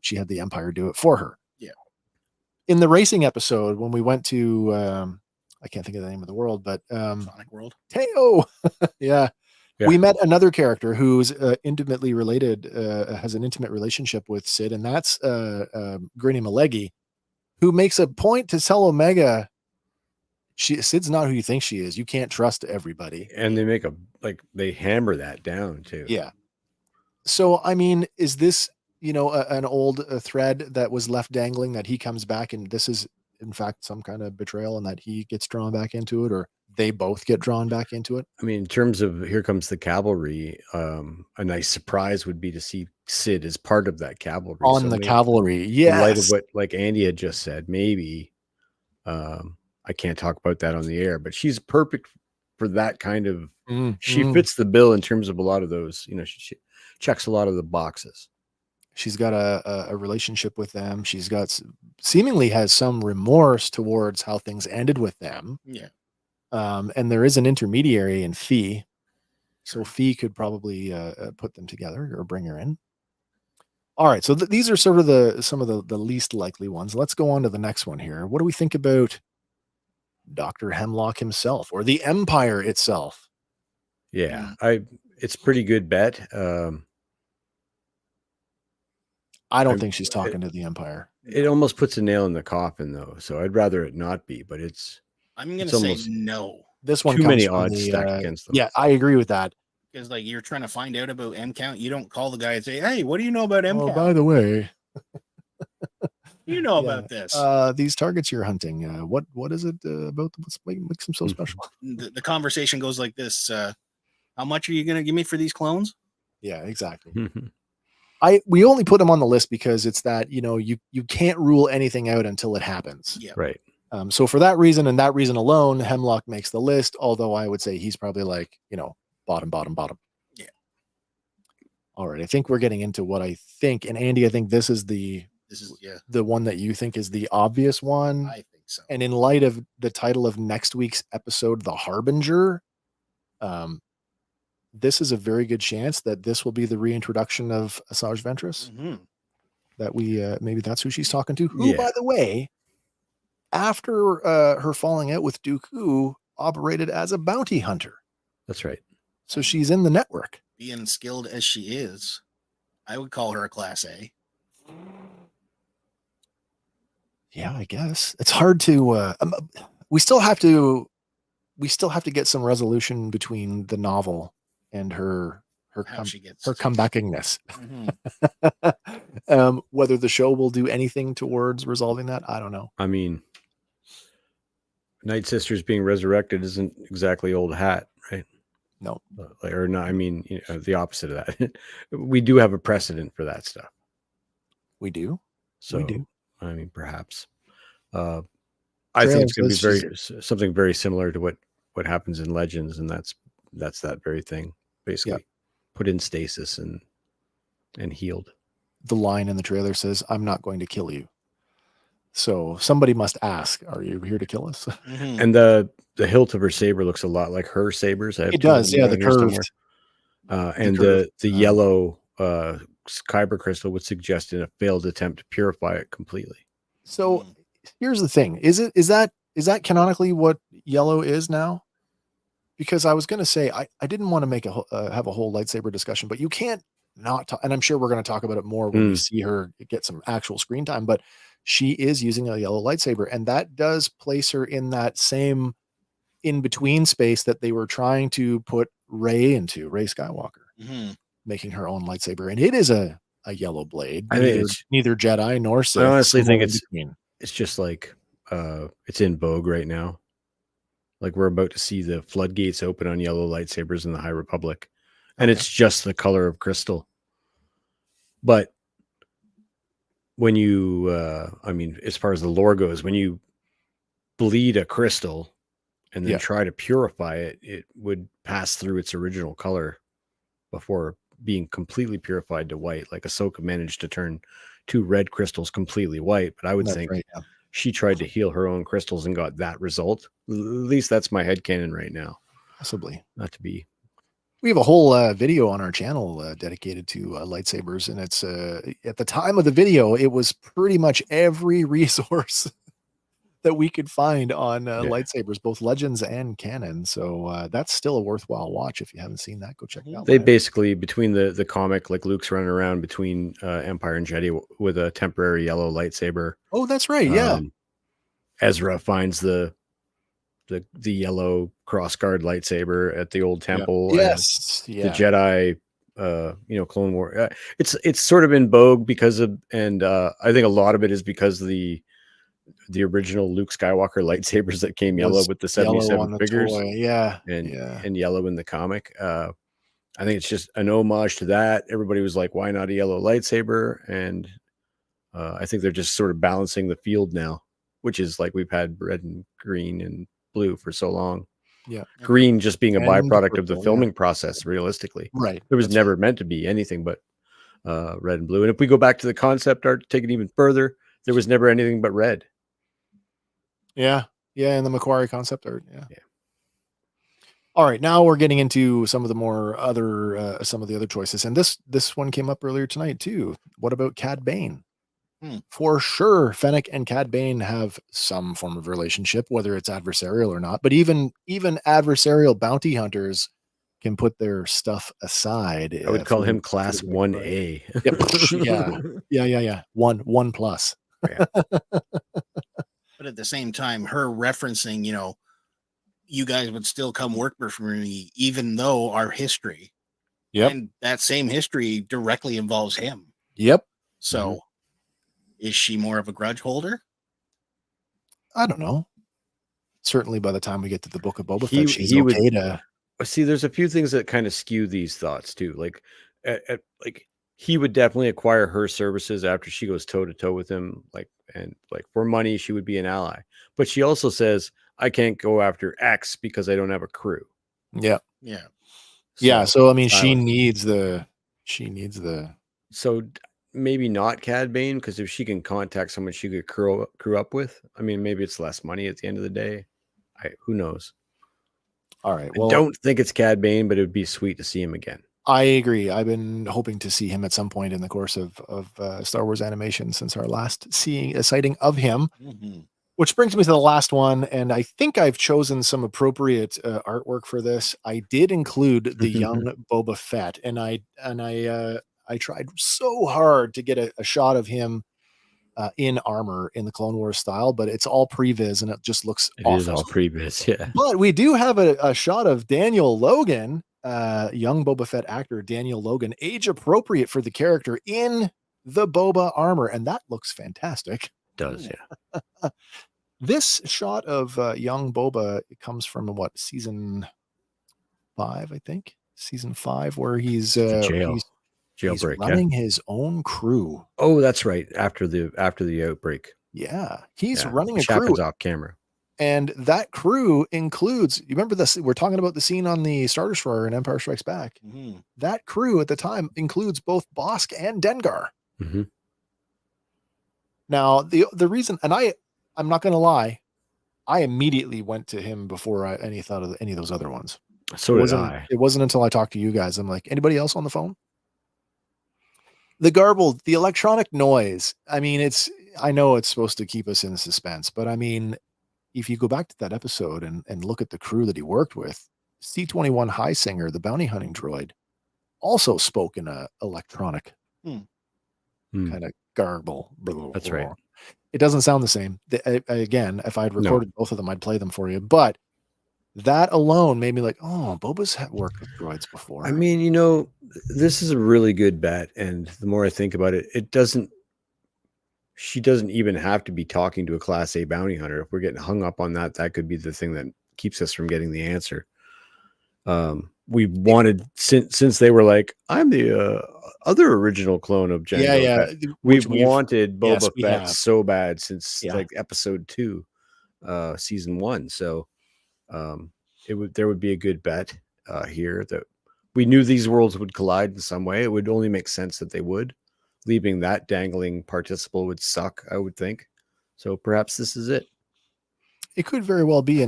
She had the Empire do it for her. Yeah. In the racing episode, when we went to, I can't think of the name of the world, but Sonic World. Teo. Yeah. Yeah. We met another character who's intimately related, has an intimate relationship with Sid, and that's Granny Malegi, who makes a point to tell Omega, Sid's not who you think she is. You can't trust everybody. And they make they hammer that down too. Yeah. So, I mean, is this, an old thread that was left dangling that he comes back and this is in fact some kind of betrayal and that he gets drawn back into it, or they both get drawn back into it? I mean, in terms of Here Comes the Cavalry, a nice surprise would be to see Sid as part of that cavalry. On So the maybe, cavalry. in light of Yes. what like Andy had just said, maybe I can't talk about that on the air, but she's perfect for that kind of. She fits the bill in terms of a lot of those. She checks a lot of the boxes. She's got a relationship with them. She's got seemingly has some remorse towards how things ended with them. Yeah. And there is an intermediary in Fee. So Fee could probably put them together or bring her in. All right. So these are sort of some of the least likely ones. Let's go on to the next one here. What do we think about Dr. Hemlock himself or the Empire itself? Yeah, it's a pretty good bet. I don't think she's talking to the Empire. It almost puts a nail in the coffin, though. So I'd rather it not be. But I'm going it's to say almost no. This one too comes many from odds stacked against them. Yeah, I agree with that. Because like you're trying to find out about M count, you don't call the guy and say, "Hey, what do you know about M count? Oh, by the way, You know yeah, about this." these targets you're hunting. What is it about? What makes them so special? The conversation goes like this: how much are you going to give me for these clones? Yeah, exactly. We only put them on the list because it's that you can't rule anything out until it happens. Yeah, Right. So for that reason and that reason alone, Hemlock makes the list. Although I would say he's probably like bottom. Yeah. All right, I think we're getting into what I think, and Andy, I think this is the one that you think is the obvious one. I think so. And in light of the title of next week's episode, The Harbinger, this is a very good chance that this will be the reintroduction of Asajj Ventress. That we maybe that's who she's talking to. Who, by the way, after her falling out with Dooku, operated as a bounty hunter. That's right. So she's in the network. Being skilled as she is, I would call her a Class A. Yeah, I guess it's hard to. We still have to. We still have to get some resolution between the novel and How she gets her comebackingness. Mhm. Whether the show will do anything towards resolving that, I don't know. I mean, Night Sisters being resurrected isn't exactly old hat, right? No, Or not. I mean, the opposite of that. We do have a precedent for that stuff. we do. So, We do. I mean, perhaps. I think Trailer it's going to says be she's- something very similar to what happens in Legends, and that's that very thing. Basically, put in stasis and healed. the line in the trailer says, "I'm not going to kill you." So somebody must ask, "Are you here to kill us?" Mhm. And the hilt of her saber looks a lot like her sabers. I have It two of does, them yeah. down The here somewhere. curved, And curved, the yellow kyber crystal would suggest in a failed attempt to purify it completely. So here's the thing: is that canonically what yellow is now? Because I was going to say I didn't want to make have a whole lightsaber discussion, but you can't not talk, and I'm sure we're going to talk about it more when we see her get some actual screen time. But she is using a yellow lightsaber, and that does place her in that same in between space that they were trying to put Rey Skywalker, Mhm. making her own lightsaber, and it is a yellow blade. I think Neither Jedi nor Sith. I honestly think somewhere in between. it's just like it's in vogue right now. Like we're about to see the floodgates open on yellow lightsabers in the High Republic, and Okay. it's just the color of crystal. But when you, I mean, as far as the lore goes, when you bleed a crystal and then try to purify it, it would pass through its original color before being completely purified to white. Like Ahsoka managed to turn 2 red crystals completely white, but I would think Right, yeah. she tried to heal her own crystals and got that result. At least that's my headcanon right now. Possibly. Not to be. We have a whole video on our channel dedicated to lightsabers, and it's at the time of the video, it was pretty much every resource that we could find on lightsabers, both legends and canon. So that's still a worthwhile watch. If you haven't seen that, go check it out. They basically, between the comic, like Luke's running around between Empire and Jedi with a temporary yellow lightsaber. Oh, that's right. Yeah. Ezra finds the yellow crossguard lightsaber at the old temple. Yes. The Jedi, Clone War. It's sort of in vogue because of, and I think a lot of it is because of the original Luke Skywalker lightsabers that came yellow with the 77 figures. And yellow in the comic. I think it's just an homage to that. Everybody was like, why not a yellow lightsaber? And I think they're just sort of balancing the field now, which is like we've had red and green and blue for so long. Yeah. Green just being a And byproduct purple, of the filming process, realistically. Right. It was never meant to be anything but red and blue. And if we go back to the concept art, take it even further, there was never anything but red. Yeah. Yeah. And the Macquarie concept art. Yeah. All right, now we're getting into some of the other choices, and this one came up earlier tonight too. What about Cad Bane? For sure, Fennec and Cad Bane have some form of relationship, whether it's adversarial or not. But even adversarial bounty hunters can put their stuff aside. I would call him Class 1A. Yeah. One plus. Yeah. But at the same time, her referencing, you guys would still come work for me, even though our history. Yep. And that same history directly involves him. Yep. So is she more of a grudge holder? I don't know. Certainly by the time we get to the Book of Boba Fett, she's okay to... See, there's a few things that kind of skew these thoughts too. Like, like he would definitely acquire her services after she goes toe to toe with him. Like for money, she would be an ally. But she also says, I can't go after X because I don't have a crew. Yeah. Yeah. So I mean, she needs the. So maybe not Cad Bane, because if she can contact someone she could crew up with, I mean, maybe it's less money at the end of the day. Who knows? All right. Well, I don't think it's Cad Bane, but it would be sweet to see him again. I agree. I've been hoping to see him at some point in the course of Star Wars animation since our last sighting of him. Which brings me to the last one, and I think I've chosen some appropriate artwork for this. I did include the young Boba Fett, and I tried so hard to get a shot of him in armor in the Clone Wars style, but it's all previs and it just looks It awesome. is all previs, yeah. But we do have a shot of Daniel Logan, young Boba Fett actor Daniel Logan, age appropriate for the character in the Boba armor, and that looks fantastic. It does, yeah. This shot of young Boba comes from what, season 5, I think, season 5, where he's Jailbreak, running his own crew. Oh, that's right. After the outbreak. Yeah, he's Yeah, running a which crew. happens off camera. And that crew includes, you remember this? We're talking about the scene on the Star Destroyer in Empire Strikes Back. Mhm. That crew at the time includes both Bosk and Dengar. Mm-hmm. Now, the reason, and I'm not going to lie, I immediately went to him before any thought of any of those other ones. So did I. It wasn't until I talked to you guys. I'm like, anybody else on the phone? The garbled, the electronic noise. I mean, I know it's supposed to keep us in suspense, but I mean, if you go back to that episode and look at the crew that he worked with, C-21 High Singer, the bounty hunting droid, also spoke in a electronic kind of garble. That's right. It doesn't sound the same. Again, if I'd recorded both of them, I'd play them for you. But that alone made me like, oh, Boba's had worked with droids before. I mean, this is a really good bet. And the more I think about it, she doesn't even have to be talking to a Class A bounty hunter. If we're getting hung up on that, that could be the thing that keeps us from getting the answer. We wanted, since they were like, I'm the other original clone of Jango. Yeah. We've wanted Boba we Fett have. so bad since Yeah. like episode 2, season 1. So there would be a good bet here that we knew these worlds would collide in some way. It would only make sense that they would. Leaving that dangling participle would suck, I would think. So perhaps this is it. It could very well be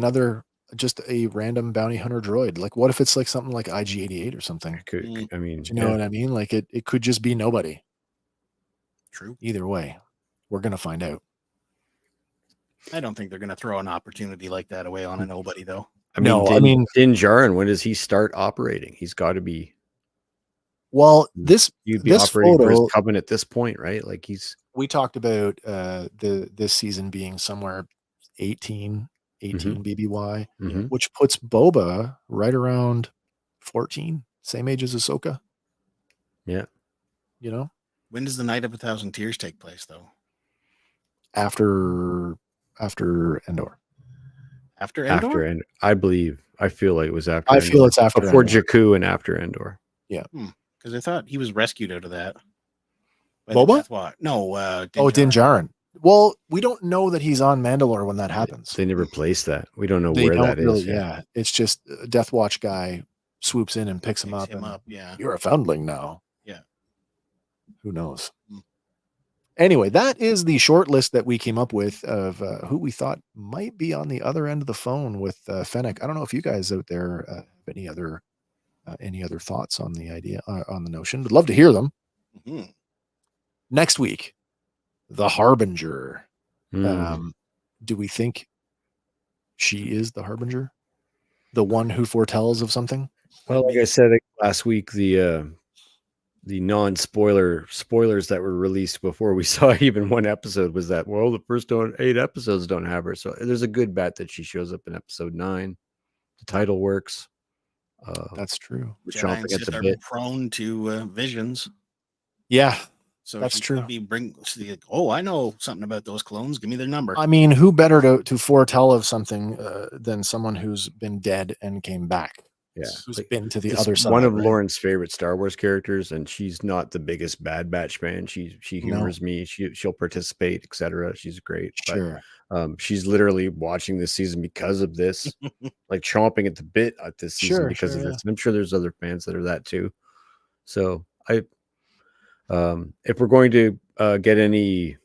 just a random bounty hunter droid. Like, what if it's like something like IG-88 or something? It could, I mean, Do you know what I mean? Like, it could just be nobody. True. Either way, we're going to find out. I don't think they're going to throw an opportunity like that away on a nobody, though. Din Djarin, when does he start operating? He's got to be. Well, you'd be operating for his covenant at this point, right? Like we talked about this season being somewhere 18 BBY, which puts Boba right around 14, same age as Ahsoka. Yeah. When does the Night of 1,000 Tears take place, though? After Endor. After Endor? I feel like it was after. I feel it's after before Endor. Jakku and after Endor. Yeah. Because I thought he was rescued out of that. Boba? No. Din Djarin. Well, we don't know that he's on Mandalore when that happens. They never placed that. We don't know where that is. Yeah. It's just a Death Watch guy swoops in and picks him up. Yeah. You're a foundling now. Yeah. Who knows? Anyway, that is the short list that we came up with of who we thought might be on the other end of the phone with Fennec. I don't know if you guys out there have any other thoughts on the idea, on the notion. Would love to hear them. Mm-hmm. Next week, the Harbinger. Do we think she is the Harbinger? The one who foretells of something? Well, like I said last week, the spoilers that were released before we saw even one episode was that, well, the first 8 episodes don't have her. So there's a good bet that she shows up in episode 9. The title works. That's true. Jedi and Sith are prone to visions. Yeah, so that's true. I know something about those clones. Give me their number. I mean, who better to foretell of something than someone who's been dead and came back? Yeah, who's been to the other side. One of Lauren's favorite Star Wars characters, and she's not the biggest Bad Batch fan. She humors me. She'll participate, etc. She's great. Sure. But, she's literally watching this season because of this, like chomping at the bit at this season because of this. And I'm sure there's other fans that are that too. So if we're going to get any,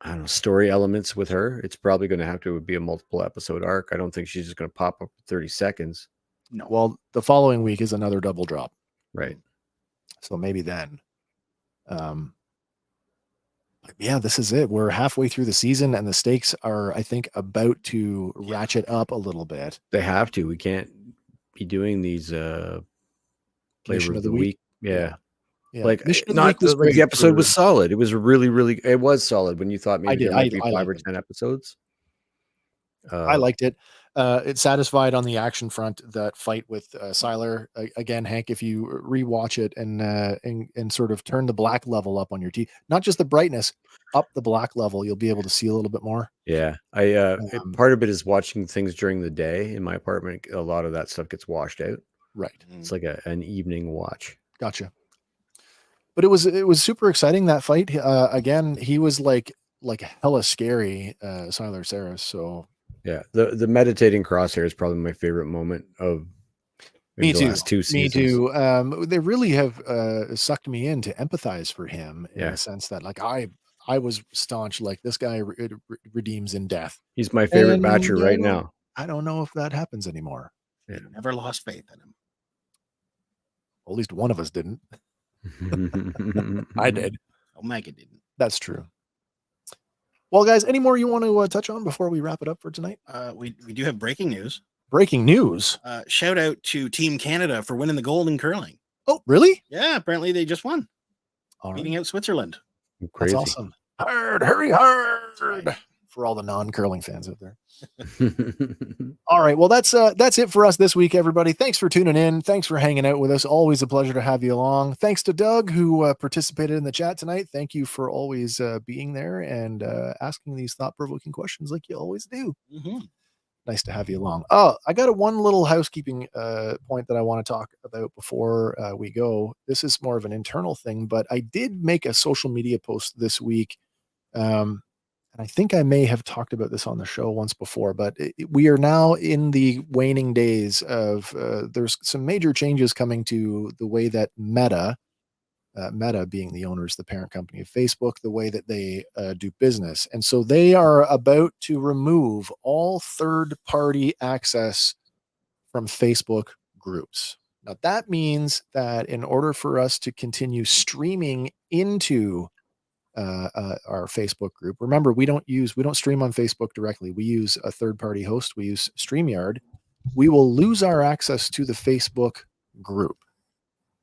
I don't know, story elements with her, it's probably going to have to be a multiple episode arc. I don't think she's just going to pop up for 30 seconds. No. Well, the following week is another double drop. Right. So maybe then. Yeah, this is it. We're halfway through the season and the stakes are, I think, about to ratchet up a little bit. They have to. We can't be doing these flavor of the week. Yeah. Yeah. Like Mission of the not Week was like great. the episode was solid. It was really it was solid when you thought I maybe did. there might be I 5 or liked it. 10 episodes. I liked it. It satisfied on the action front. That fight with Siler again, Hank. If you rewatch it and sort of turn the black level up on your TV, not just the brightness, up the black level, you'll be able to see a little bit more. Yeah, part of it is watching things during the day in my apartment. A lot of that stuff gets washed out. Right. It's like an evening watch. Gotcha. But it was super exciting, that fight. Again, he was like hella scary, Siler Saris. So Yeah, the meditating crosshair is probably my favorite moment of maybe me the too. last 2 Me seasons. too. They really have sucked me in to empathize for him in Yeah. the sense that like I was staunch, like this guy redeems in death. He's my favorite And batcher right now. I don't know if that happens anymore. Yeah. Never lost faith in him. At least one of us didn't. I did. Omega didn't. That's true. Well, guys, any more you want to touch on before we wrap it up for tonight? We do have breaking news. Breaking news. Shout out to Team Canada for winning the gold in curling. Oh, really? Yeah, apparently they just won, All right. beating out Switzerland. Crazy. That's awesome. Hard, hurry hard. For all the non-curling fans out there. All right. Well, that's it for us this week, everybody. Thanks for tuning in. Thanks for hanging out with us. Always a pleasure to have you along. Thanks to Doug, who participated in the chat tonight. Thank you for always being there and asking these thought-provoking questions like you always do. Mm-hmm. Nice to have you along. Oh, I got one little housekeeping point that I want to talk about before we go. This is more of an internal thing, but I did make a social media post this week. And I think I may have talked about this on the show once before, but we are now in the waning days of there's some major changes coming to the way that Meta being the owners, the parent company of Facebook, the way that they do business. And so they are about to remove all third-party access from Facebook groups. Now, that means that in order for us to continue streaming into our Facebook group. Remember, we don't stream on Facebook directly. We use a third-party host. We use StreamYard. We will lose our access to the Facebook group.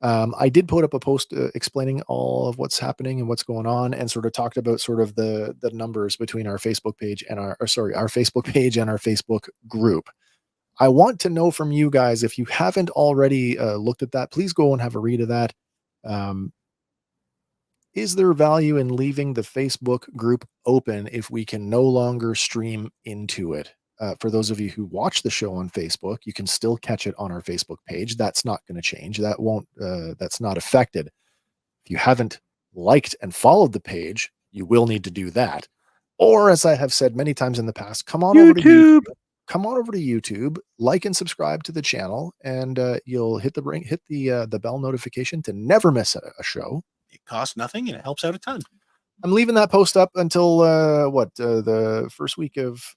I did put up a post explaining all of what's happening and what's going on, and sort of talked about sort of the numbers between our Facebook page and our Facebook page and our Facebook group. I want to know from you guys, if you haven't already looked at that, please go and have a read of that. Is there value in leaving the Facebook group open if we can no longer stream into it? For those of you who watch the show on Facebook, you can still catch it on our Facebook page. That's not going to change. That's not affected. If you haven't liked and followed the page, you will need to do that. Or, as I have said many times in the past, come on over to YouTube, like and subscribe to the channel, and you'll hit the bell notification to never miss a show. It costs nothing and it helps out a ton. I'm leaving that post up until the first week of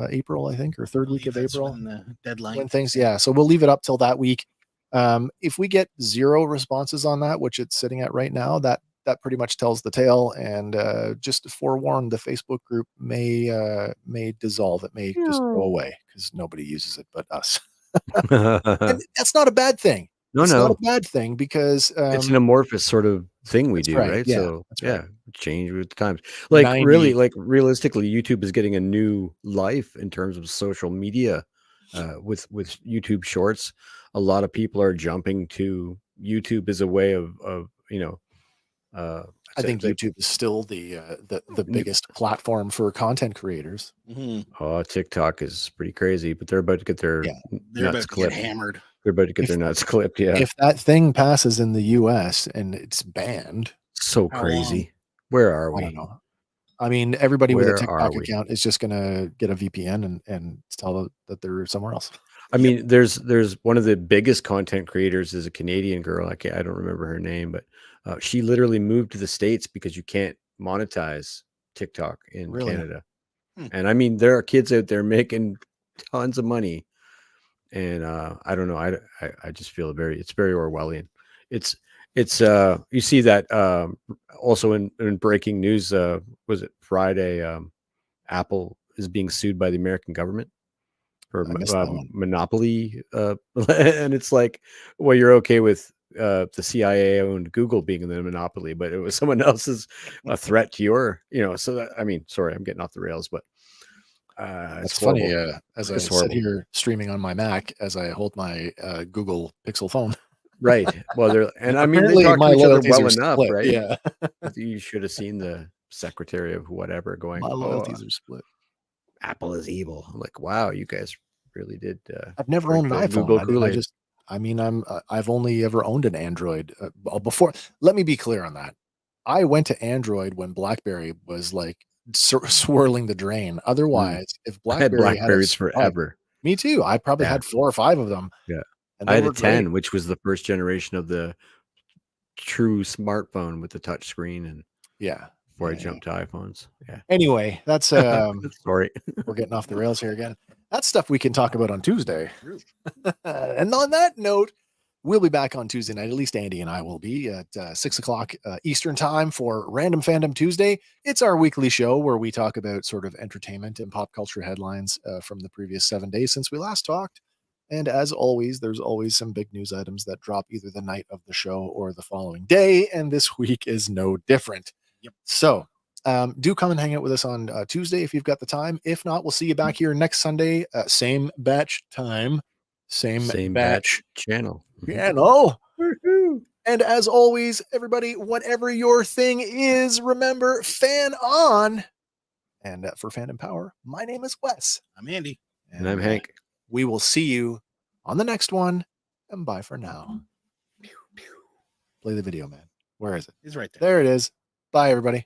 April, I think, or third week of April. When the deadline. When things, yeah. So we'll leave it up till that week. If we get 0 responses on that, which it's sitting at right now, that pretty much tells the tale. And just to forewarn, the Facebook group may dissolve. It may just go away because nobody uses it but us. And that's not a bad thing. It's not a bad thing because it's an amorphous sort of thing we do, right? Yeah, so right. Change with the times. Like really, like realistically, YouTube is getting a new life in terms of social media with YouTube Shorts. A lot of people are jumping to YouTube as a way of I think YouTube is still the biggest platform for content creators. Mm-hmm. Oh, TikTok is pretty crazy, but they're about to get their nuts clipped. Hammered. They're about to get their nuts clipped. Yeah. If that thing passes in the US and it's banned, so crazy. Where are we? I don't know. I mean, everybody with a TikTok account is just going to get a VPN and tell that they're somewhere else. I mean, there's one of the biggest content creators is a Canadian girl. I don't remember her name, but she literally moved to the States because you can't monetize TikTok in Canada. And I mean, there are kids out there making tons of money. And I don't know. I just feel it's very Orwellian. It's you see that also in breaking news. Was it Friday? Apple is being sued by the American government for monopoly, and it's like, well, you're okay with the CIA owned Google being the monopoly, but it was someone else's a threat to your, so that, I mean, sorry, I'm getting off the rails, but it's That's funny. horrible. As I It's sit horrible. here streaming on my Mac, as I hold my Google Pixel phone. Right. Well, and I mean, they Apparently talk my to each other loyalties well are enough, split. right? Yeah, You should have seen the secretary of whatever going, my "Oh, loyalties are split. Apple is evil." I'm like, wow, you guys really did. I've never drink owned an the iPhone. Google I Kool-Aid. just, I mean, I've only ever owned an Android. Before, let me be clear on that. I went to Android when BlackBerry was like swirling the drain. Otherwise, if I had BlackBerry had a Blackberries forever. me too. I probably Yeah. had 4 or 5 of them. Yeah. And I they had were a 10, great. which was the first generation of the true smartphone with the touch screen, and Yeah. before I Yeah. jumped to iPhones. Yeah. Anyway, that's Sorry. we're getting off the rails here again. That's stuff we can talk about on Tuesday. And on that note, we'll be back on Tuesday night. At least Andy and I will be at 6 o'clock Eastern time for Random Fandom Tuesday. It's our weekly show where we talk about sort of entertainment and pop culture headlines from the previous 7 days since we last talked. And as always, there's always some big news items that drop either the night of the show or the following day. And this week is no different. Yep. So do come and hang out with us on Tuesday if you've got the time. If not, we'll see you back here next Sunday, same batch time, same batch channel. channel. Woohoo. And as always, everybody, whatever your thing is, remember, fan on. And for Fandom Power, my name is Wes. I'm Andy. And I'm Hank. We will see you on the next one. And bye for now. Play the video, man. Where is it? He's right there. There it is. Bye, everybody.